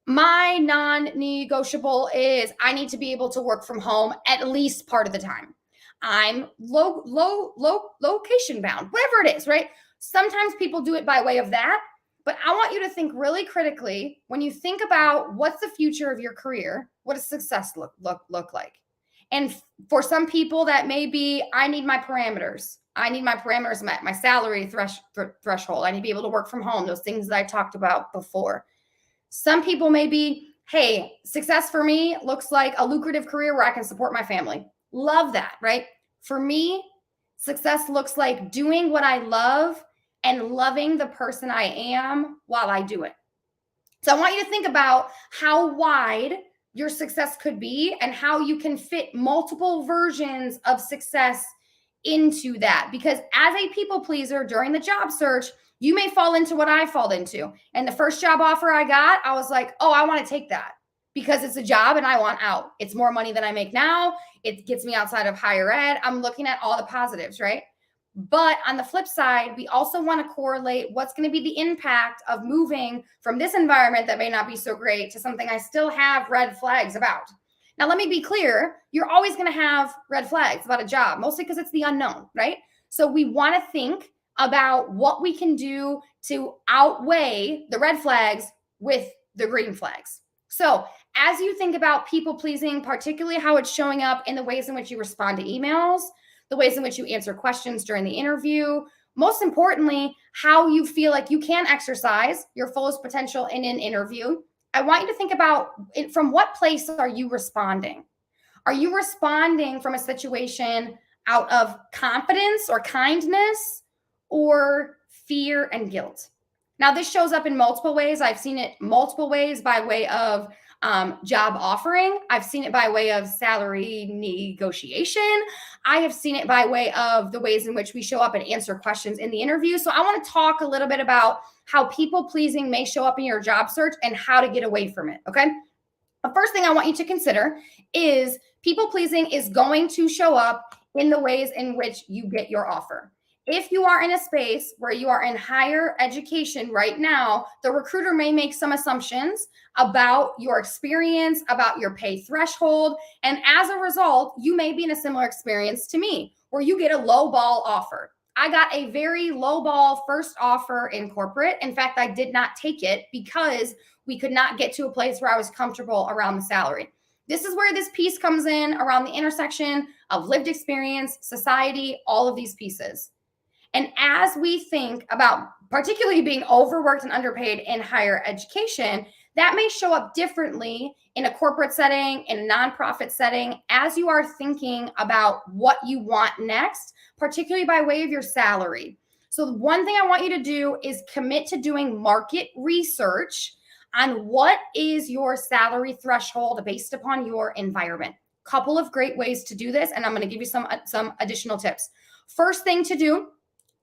My non-negotiable is I need to be able to work from home at least part of the time. I'm location bound, whatever it is, right? Sometimes people do it by way of that, but I want you to think really critically when you think about what's the future of your career, what does success look like? And for some people that may be, I need my parameters. I need my parameters met, my salary threshold. I need to be able to work from home, those things that I talked about before. Some people may be, hey, success for me looks like a lucrative career where I can support my family. Love that, right? For me, success looks like doing what I love and loving the person I am while I do it. So I want you to think about how wide your success could be and how you can fit multiple versions of success into that. Because as a people pleaser during the job search, you may fall into what I fall into. And the first job offer I got, I was like, oh, I want to take that because it's a job and I want out. It's more money than I make now. It gets me outside of higher ed. I'm looking at all the positives, right? But on the flip side, we also want to correlate what's going to be the impact of moving from this environment that may not be so great to something I still have red flags about. Now, let me be clear. You're always going to have red flags about a job, mostly because it's the unknown, right? So we want to think about what we can do to outweigh the red flags with the green flags. So as you think about people pleasing, particularly how it's showing up in the ways in which you respond to emails, the ways in which you answer questions during the interview, most importantly, how you feel like you can exercise your fullest potential in an interview, I want you to think about it, from what place are you responding? Are you responding from a situation out of confidence or kindness or fear and guilt? Now, this shows up in multiple ways. I've seen it multiple ways by way of job offering. I've seen it by way of salary negotiation. I have seen it by way of the ways in which we show up and answer questions in the interview. So I want to talk a little bit about how people pleasing may show up in your job search and how to get away from it. Okay. The first thing I want you to consider is people pleasing is going to show up in the ways in which you get your offer. If you are in a space where you are in higher education right now, the recruiter may make some assumptions about your experience, about your pay threshold. And as a result, you may be in a similar experience to me, where you get a low ball offer. I got a very low ball first offer in corporate. In fact, I did not take it because we could not get to a place where I was comfortable around the salary. This is where this piece comes in, around the intersection of lived experience, society, all of these pieces. And as we think about particularly being overworked and underpaid in higher education, that may show up differently in a corporate setting, in a nonprofit setting, as you are thinking about what you want next, particularly by way of your salary. So one thing I want you to do is commit to doing market research on what is your salary threshold based upon your environment. Couple of great ways to do this, and I'm going to give you some additional tips. First thing to do,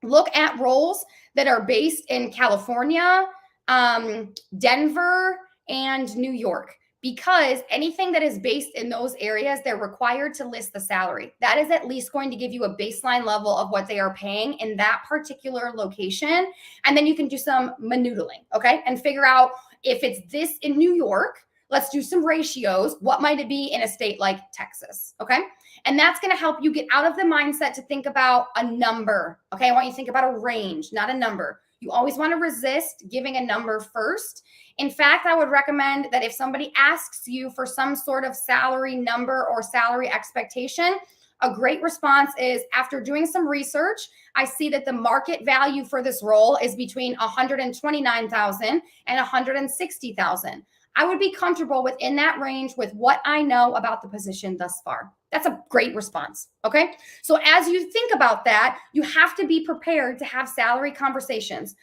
look at roles that are based in California, Denver, and New York, because anything that is based in those areas, they're required to list the salary. That is at least going to give you a baseline level of what they are paying in that particular location. And then you can do some manoodling, okay? And figure out if it's this in New York, let's do some ratios. What might it be in a state like Texas, okay? And that's going to help you get out of the mindset to think about a number, okay? I want you to think about a range, not a number. You always want to resist giving a number first. In fact, I would recommend that if somebody asks you for some sort of salary number or salary expectation, a great response is, after doing some research, I see that the market value for this role is between $129,000 and $160,000. I would be comfortable within that range with what I know about the position thus far. That's a great response, okay? So as you think about that, you have to be prepared to have salary conversations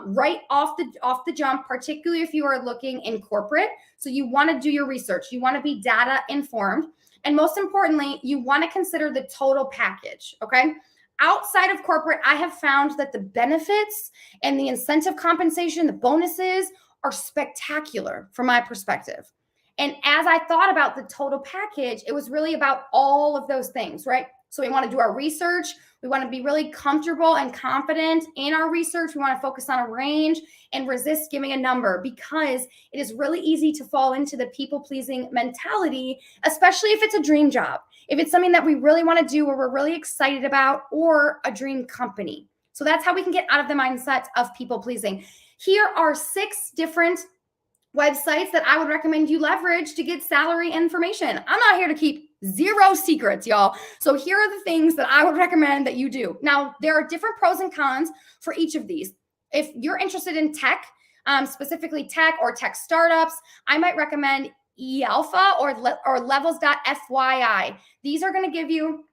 right off the jump, particularly if you are looking in corporate. So you want to do your research. You want to be data informed. And most importantly, you want to consider the total package, okay? Outside of corporate, I have found that the benefits and the incentive compensation, the bonuses, are spectacular from my perspective. And as I thought about the total package, it was really about all of those things, right? So we want to do our research. We want to be really comfortable and confident in our research. We want to focus on a range and resist giving a number, because it is really easy to fall into the people-pleasing mentality, especially if it's a dream job, if it's something that we really want to do or we're really excited about, or a dream company. So that's how we can get out of the mindset of people-pleasing. Here are 6 different websites that I would recommend you leverage to get salary information. I'm not here to keep 0 secrets, y'all. So here are the things that I would recommend that you do. Now, there are different pros and cons for each of these. If you're interested in tech, specifically tech or tech startups, I might recommend eAlpha or levels.fyi. These are going to give you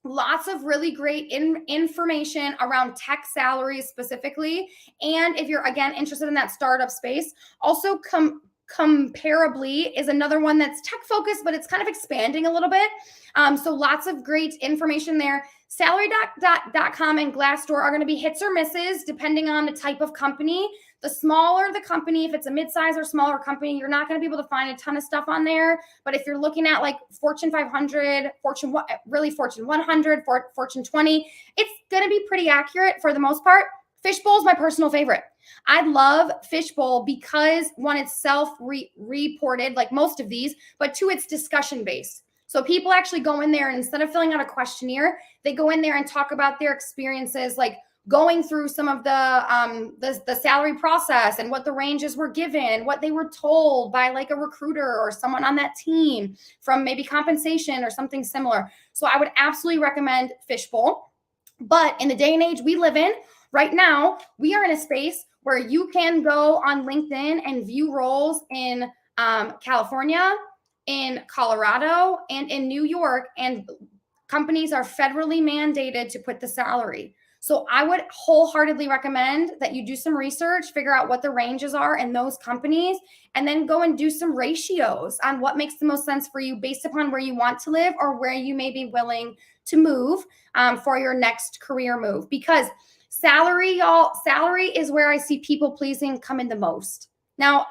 lots of really great information around tech salaries specifically. And if you're, again, interested in that startup space, also Comparably is another one that's tech focused, but it's kind of expanding a little bit. So lots of great information there. Salary.com and Glassdoor are going to be hits or misses depending on the type of company. The smaller the company, if it's a mid-size or smaller company, you're not going to be able to find a ton of stuff on there. But if you're looking at like Fortune 500, Fortune 100, Fortune 20, it's going to be pretty accurate for the most part. Fishbowl is my personal favorite. I love Fishbowl because one, it's self-reported like most of these, but two, it's discussion-based. So people actually go in there and instead of filling out a questionnaire, they go in there and talk about their experiences, like going through some of the salary process and what the ranges were given, what they were told by like a recruiter or someone on that team from maybe compensation or something similar. So I would absolutely recommend Fishbowl. But in the day and age we live in right now, we are in a space where you can go on LinkedIn and view roles in California, in Colorado, and in New York, and companies are federally mandated to put the salary. So I would wholeheartedly recommend that you do some research, figure out what the ranges are in those companies, and then go and do some ratios on what makes the most sense for you based upon where you want to live or where you may be willing to move for your next career move. Because salary, y'all, salary is where I see people pleasing come in the most. Now,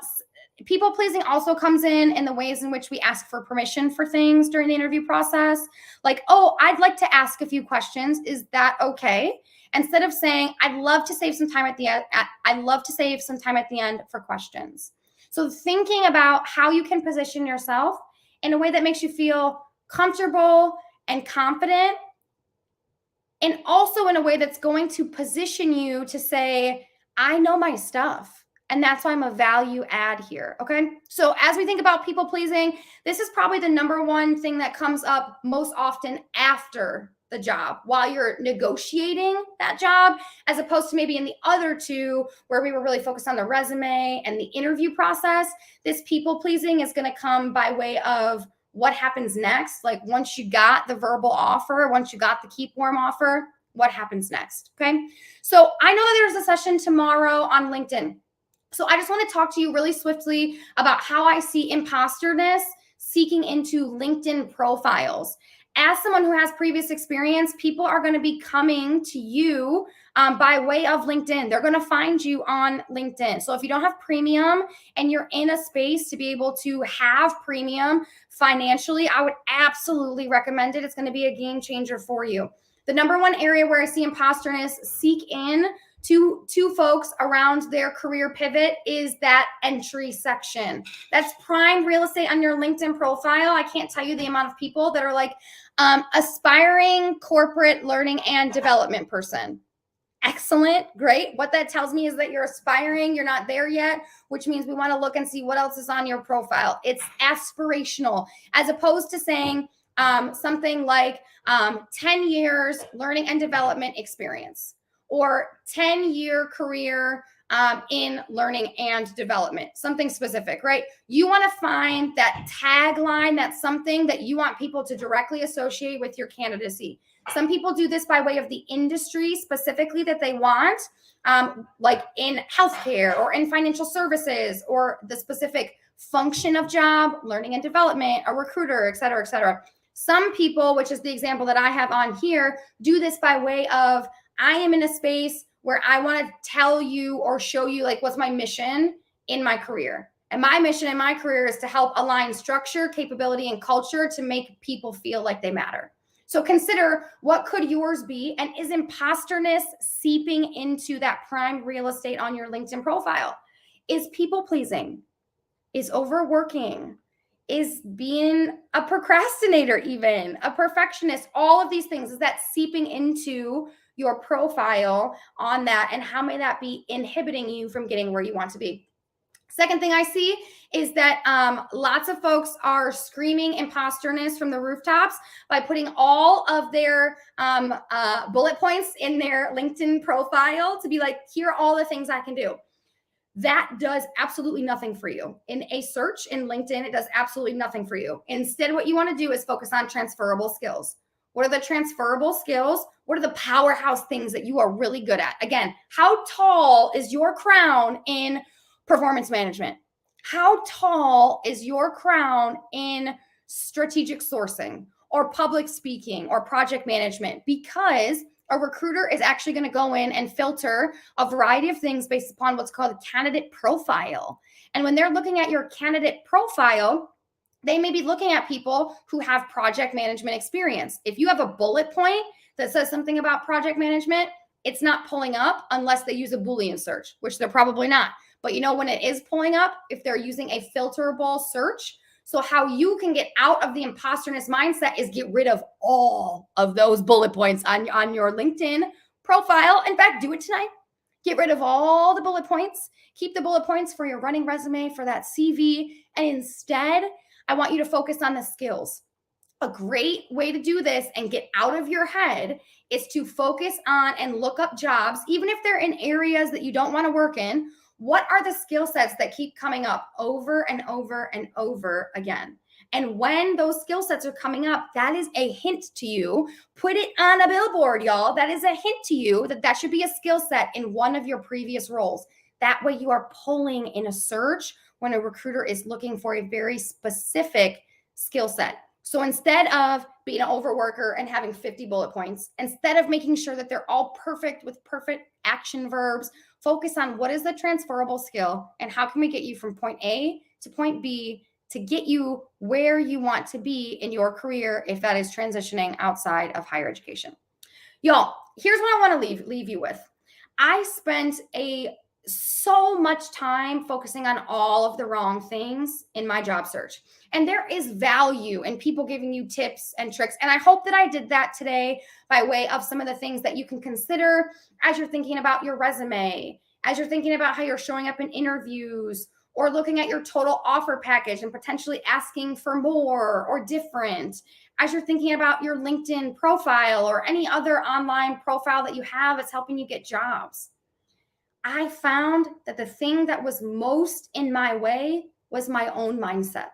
people pleasing also comes in the ways in which we ask for permission for things during the interview process. Like, oh, I'd like to ask a few questions. Is that okay? Instead of saying, I'd love to save some time at the end. I'd love to save some time at the end for questions. So thinking about how you can position yourself in a way that makes you feel comfortable and confident, and also in a way that's going to position you to say, I know my stuff. And that's why I'm a value add here. Okay. So as we think about people pleasing, this is probably the number one thing that comes up most often after the job while you're negotiating that job, as opposed to maybe in the other two where we were really focused on the resume and the interview process. This people pleasing is going to come by way of what happens next. Like once you got the verbal offer, once you got the keep warm offer, what happens next? Okay. So I know that there's a session tomorrow on LinkedIn. So I just want to talk to you really swiftly about how I see imposterness seeking into LinkedIn profiles. As someone who has previous experience, people are going to be coming to you by way of LinkedIn. They're going to find you on LinkedIn. So if you don't have premium and you're in a space to be able to have premium financially, I would absolutely recommend it. It's going to be a game changer for you. The number one area where I see imposterness seek in to folks around their career pivot is that entry section. That's prime real estate on your LinkedIn profile. I can't tell you the amount of people that are like aspiring corporate learning and development person. Excellent, great. What that tells me is that you're aspiring, you're not there yet, which means we want to look and see what else is on your profile. It's aspirational, as opposed to saying something like 10 years learning and development experience, or 10-year career in learning and development, something specific, right? You want to find that tagline, that's something that you want people to directly associate with your candidacy. Some people do this by way of the industry specifically that they want, like in healthcare or in financial services, or the specific function of job, learning and development, a recruiter, et cetera, et cetera. Some people, which is the example that I have on here, do this by way of, I am in a space where I want to tell you or show you like what's my mission in my career. And my mission in my career is to help align structure, capability, and culture to make people feel like they matter. So consider, what could yours be? And is imposterness seeping into that prime real estate on your LinkedIn profile? Is people pleasing? Is overworking? Is being a procrastinator, even a perfectionist? All of these things, is that seeping into your profile on that, and how may that be inhibiting you from getting where you want to be? Second thing I see is that lots of folks are screaming imposterness from the rooftops by putting all of their bullet points in their LinkedIn profile to be like, here are all the things I can do. That does absolutely nothing for you. In a search in LinkedIn, it does absolutely nothing for you. Instead, what you want to do is focus on transferable skills. What are the transferable skills? What are the powerhouse things that you are really good at? Again, how tall is your crown in performance management? How tall is your crown in strategic sourcing? or public speaking or project management, because a recruiter is actually going to go in and filter a variety of things based upon what's called a candidate profile. And when they're looking at your candidate profile, they may be looking at people who have project management experience. If you have a bullet point that says something about project management, it's not pulling up unless they use a Boolean search, which they're probably not. But you know when it is pulling up, if they're using a filterable search. So how you can get out of the imposterness mindset is get rid of all of those bullet points on your LinkedIn profile. In fact, do it tonight. Get rid of all the bullet points. Keep the bullet points for your running resume, for that CV. And instead, I want you to focus on the skills. A great way to do this and get out of your head is to focus on and look up jobs, even if they're in areas that you don't want to work in. What are the skill sets that keep coming up over and over and over again? And when those skill sets are coming up, that is a hint to you. Put it on a billboard, y'all. That is a hint to you that that should be a skill set in one of your previous roles. That way you are pulling in a search when a recruiter is looking for a very specific skill set. So instead of being an overworker and having 50 bullet points, instead of making sure that they're all perfect with perfect action verbs, focus on what is the transferable skill and how can we get you from point A to point B to get you where you want to be in your career if that is transitioning outside of higher education. Y'all, here's what I want to leave you with. I spent so much time focusing on all of the wrong things in my job search. And there is value in people giving you tips and tricks. And I hope that I did that today by way of some of the things that you can consider as you're thinking about your resume, as you're thinking about how you're showing up in interviews, or looking at your total offer package and potentially asking for more or different, as you're thinking about your LinkedIn profile or any other online profile that you have that's helping you get jobs. I found that the thing that was most in my way was my own mindset.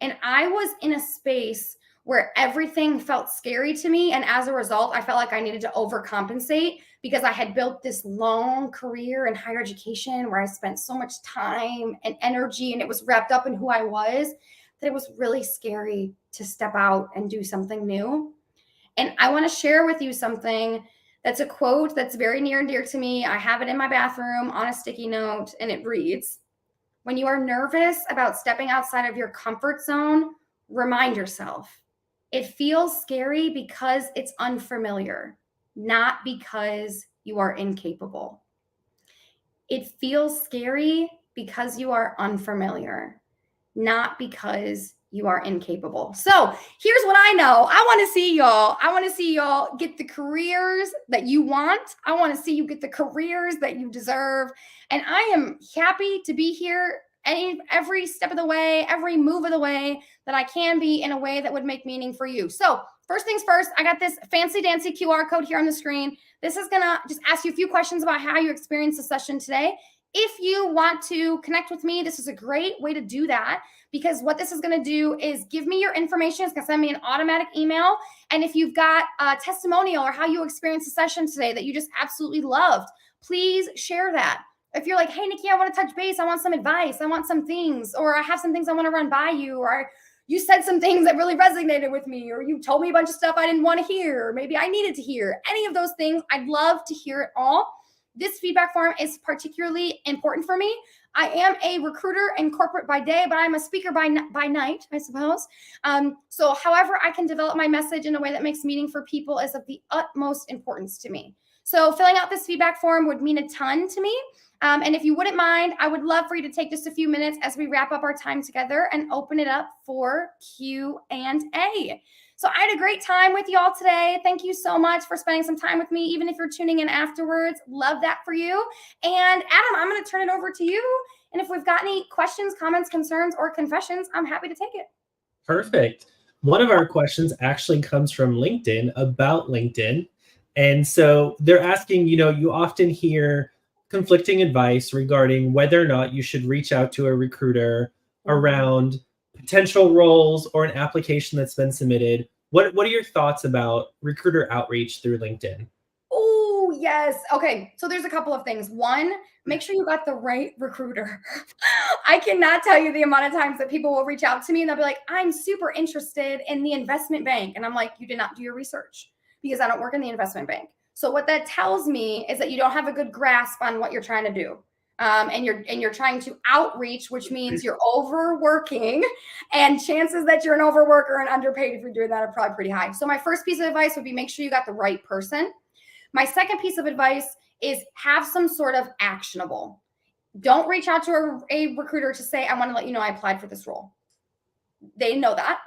And I was in a space where everything felt scary to me. And as a result, I felt like I needed to overcompensate because I had built this long career in higher education where I spent so much time and energy, and it was wrapped up in who I was, that it was really scary to step out and do something new. And I want to share with you something that's a quote that's very near and dear to me. I have it in my bathroom on a sticky note, and it reads, "When you are nervous about stepping outside of your comfort zone, remind yourself, it feels scary because it's unfamiliar, not because you are incapable." It feels scary because you are unfamiliar, not because you are incapable. So here's what I know. I want to see y'all get the careers that you want. I want to see you get the careers that you deserve. And I am happy to be here every step of the way, every move of the way that I can be in a way that would make meaning for you. So first things first, I got this fancy dancy QR code here on the screen. This is going to just ask you a few questions about how you experienced the session today. If you want to connect with me, this is a great way to do that, because what this is going to do is give me your information. It's going to send me an automatic email. And if you've got a testimonial or how you experienced the session today that you just absolutely loved, please share that. If you're like, hey, Nicki, I want to touch base. I want some advice. I want some things, or I have some things I want to run by you, or you said some things that really resonated with me, or you told me a bunch of stuff I didn't want to hear, or maybe I needed to hear. Any of those things, I'd love to hear it all. This feedback form is particularly important for me. I am a recruiter in corporate by day, but I'm a speaker by night, I suppose. So however I can develop my message in a way that makes meaning for people is of the utmost importance to me. So filling out this feedback form would mean a ton to me. And if you wouldn't mind, I would love for you to take just a few minutes as we wrap up our time together and open it up for Q&A. So I had a great time with y'all today. Thank you so much for spending some time with me, even if you're tuning in afterwards. Love that for you. And Adam, I'm going to turn it over to you. And if we've got any questions, comments, concerns, or confessions, I'm happy to take it. Perfect. One of our questions actually comes from LinkedIn, about LinkedIn. And so they're asking, you often hear conflicting advice regarding whether or not you should reach out to a recruiter around potential roles or an application that's been submitted. What are your thoughts about recruiter outreach through LinkedIn? Oh, Ooh, yes. Okay. So there's a couple of things. One, make sure you got the right recruiter. I cannot tell you the amount of times that people will reach out to me and they'll be like, I'm super interested in the investment bank. And I'm like, you did not do your research because I don't work in the investment bank. So what that tells me is that you don't have a good grasp on what you're trying to do. And you're trying to outreach, which means you're overworking, and chances that you're an overworker and underpaid if you're doing that are probably pretty high. So my first piece of advice would be make sure you got the right person. My second piece of advice is have some sort of actionable. Don't reach out to a recruiter to say, I want to let you know I applied for this role. They know that.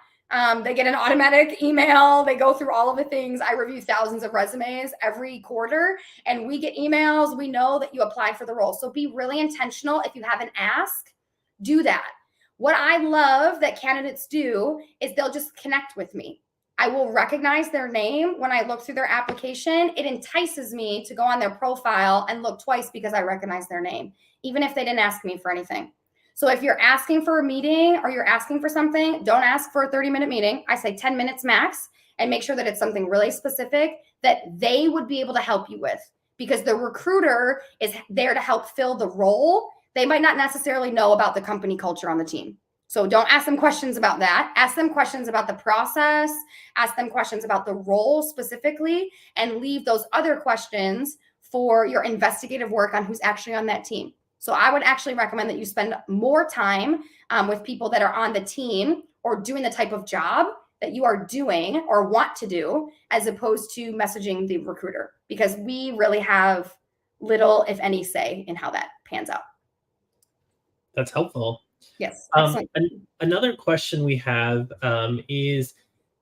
They get an automatic email. They go through all of the things. I review thousands of resumes every quarter, and we get emails. We know that you applied for the role. So be really intentional. If you have an ask, do that. What I love that candidates do is they'll just connect with me. I will recognize their name when I look through their application. It entices me to go on their profile and look twice because I recognize their name, even if they didn't ask me for anything. So if you're asking for a meeting or you're asking for something, don't ask for a 30-minute meeting. I say 10 minutes max, and make sure that it's something really specific that they would be able to help you with, because the recruiter is there to help fill the role. They might not necessarily know about the company culture on the team. So don't ask them questions about that. Ask them questions about the process, ask them questions about the role specifically, and leave those other questions for your investigative work on who's actually on that team. So I would actually recommend that you spend more time with people that are on the team or doing the type of job that you are doing or want to do, as opposed to messaging the recruiter, because we really have little, if any, say in how that pans out. That's helpful. Yes. Another question we have is,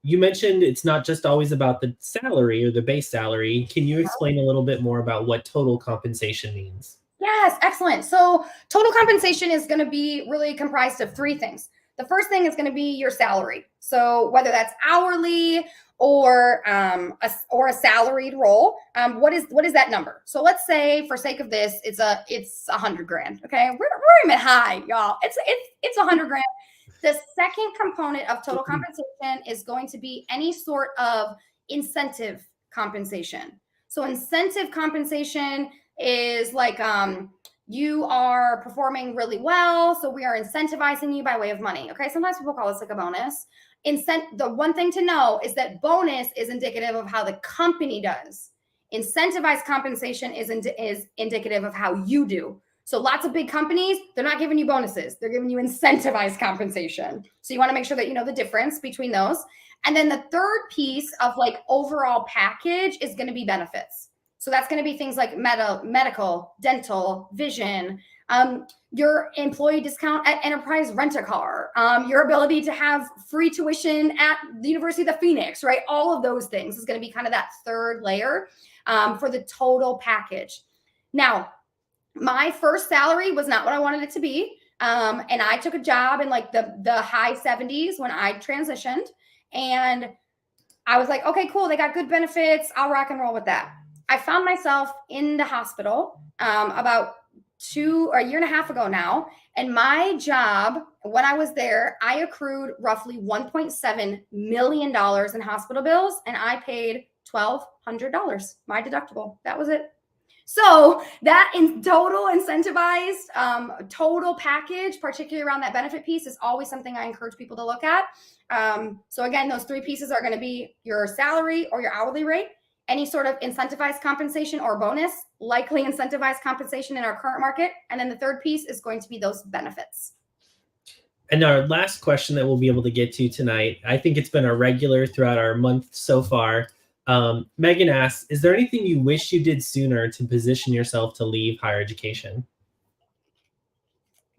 you mentioned it's not just always about the salary or the base salary. Can you explain a little bit more about what total compensation means? Yes, excellent. So total compensation is going to be really comprised of three things. The first thing is going to be your salary. So whether that's hourly or a salaried role, what is that number? So let's say, for sake of this, it's $100,000. Okay, we're aiming high, y'all. It's $100,000. The second component of total compensation is going to be any sort of incentive compensation. So incentive compensation is like you are performing really well, so we are incentivizing you by way of money. Okay, sometimes people call this like a bonus. The one thing to know is that bonus is indicative of how the company does. Incentivized compensation is indicative of how you do. So lots of big companies, they're not giving you bonuses. They're giving you incentivized compensation. So you want to make sure that you know the difference between those. And then the third piece of like overall package is going to be benefits. So that's going to be things like medical, dental, vision, your employee discount at Enterprise Rent-A-Car, your ability to have free tuition at the University of the Phoenix, right? All of those things is going to be kind of that third layer for the total package. Now, my first salary was not what I wanted it to be. And I took a job in like the high 70s when I transitioned. And I was like, okay, cool. They got good benefits. I'll rock and roll with that. I found myself in the hospital about a year and a half ago now. And my job, when I was there, I accrued roughly $1.7 million in hospital bills, and I paid $1,200, my deductible. That was it. So that in total incentivized total package, particularly around that benefit piece, is always something I encourage people to look at. So again, those three pieces are going to be your salary or your hourly rate, any sort of incentivized compensation or bonus, likely incentivized compensation in our current market. And then the third piece is going to be those benefits. And our last question that we'll be able to get to tonight, I think it's been a regular throughout our month so far. Megan asks, is there anything you wish you did sooner to position yourself to leave higher education?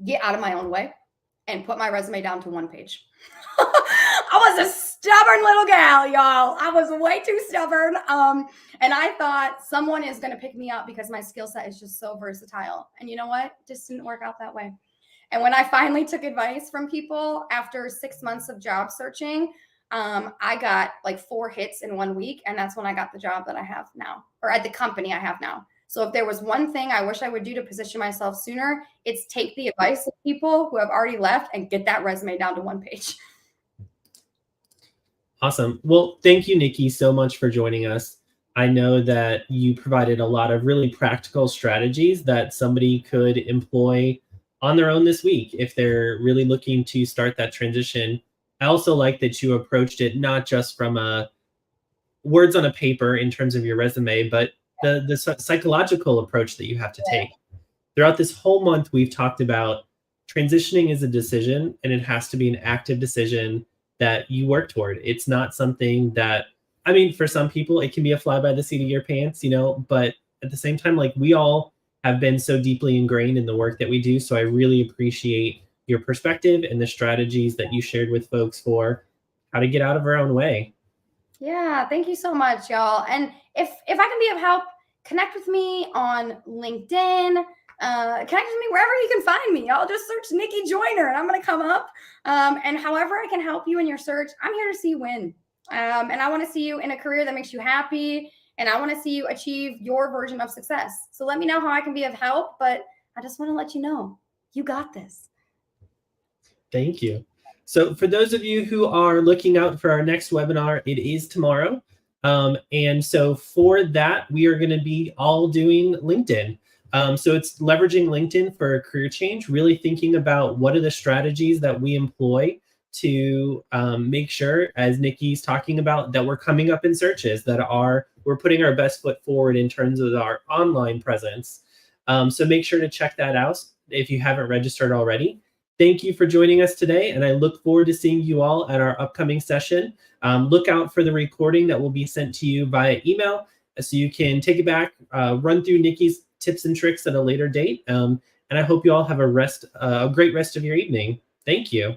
Get out of my own way and put my resume down to one page. I was a stubborn little gal, y'all. I was way too stubborn. And I thought someone is going to pick me up because my skill set is just so versatile. And you know what? It just didn't work out that way. And when I finally took advice from people after 6 months of job searching, I got like 4 hits in 1 week. And that's when I got the job that I have now, or at the company I have now. So if there was one thing I wish I would do to position myself sooner, it's take the advice of people who have already left and get that resume down to one page. Awesome. Well, thank you, Nicki, so much for joining us. I know that you provided a lot of really practical strategies that somebody could employ on their own this week if they're really looking to start that transition. I also like that you approached it not just from a words on a paper in terms of your resume, but the psychological approach that you have to take. Throughout this whole month, we've talked about transitioning is a decision, and it has to be an active decision that you work toward. It's not something that, I mean, for some people, it can be a fly by the seat of your pants, but at the same time, like we all have been so deeply ingrained in the work that we do. So I really appreciate your perspective and the strategies that you shared with folks for how to get out of our own way. Yeah, thank you so much, y'all. And if I can be of help, connect with me on LinkedIn. Connect with me wherever you can find me. Y'all just search Nicki Joiner and I'm going to come up. And however I can help you in your search, I'm here to see you win. And I want to see you in a career that makes you happy. And I want to see you achieve your version of success. So let me know how I can be of help. But I just want to let you know, you got this. Thank you. So for those of you who are looking out for our next webinar, it is tomorrow. And so for that, we are going to be all doing LinkedIn. So it's leveraging LinkedIn for a career change, really thinking about what are the strategies that we employ to make sure, as Nicki's talking about, that we're coming up in searches, that we're putting our best foot forward in terms of our online presence. So make sure to check that out if you haven't registered already. Thank you for joining us today, and I look forward to seeing you all at our upcoming session. Look out for the recording that will be sent to you via email, so you can take it back, run through Nicki's tips and tricks at a later date. And I hope you all have a great rest of your evening. Thank you.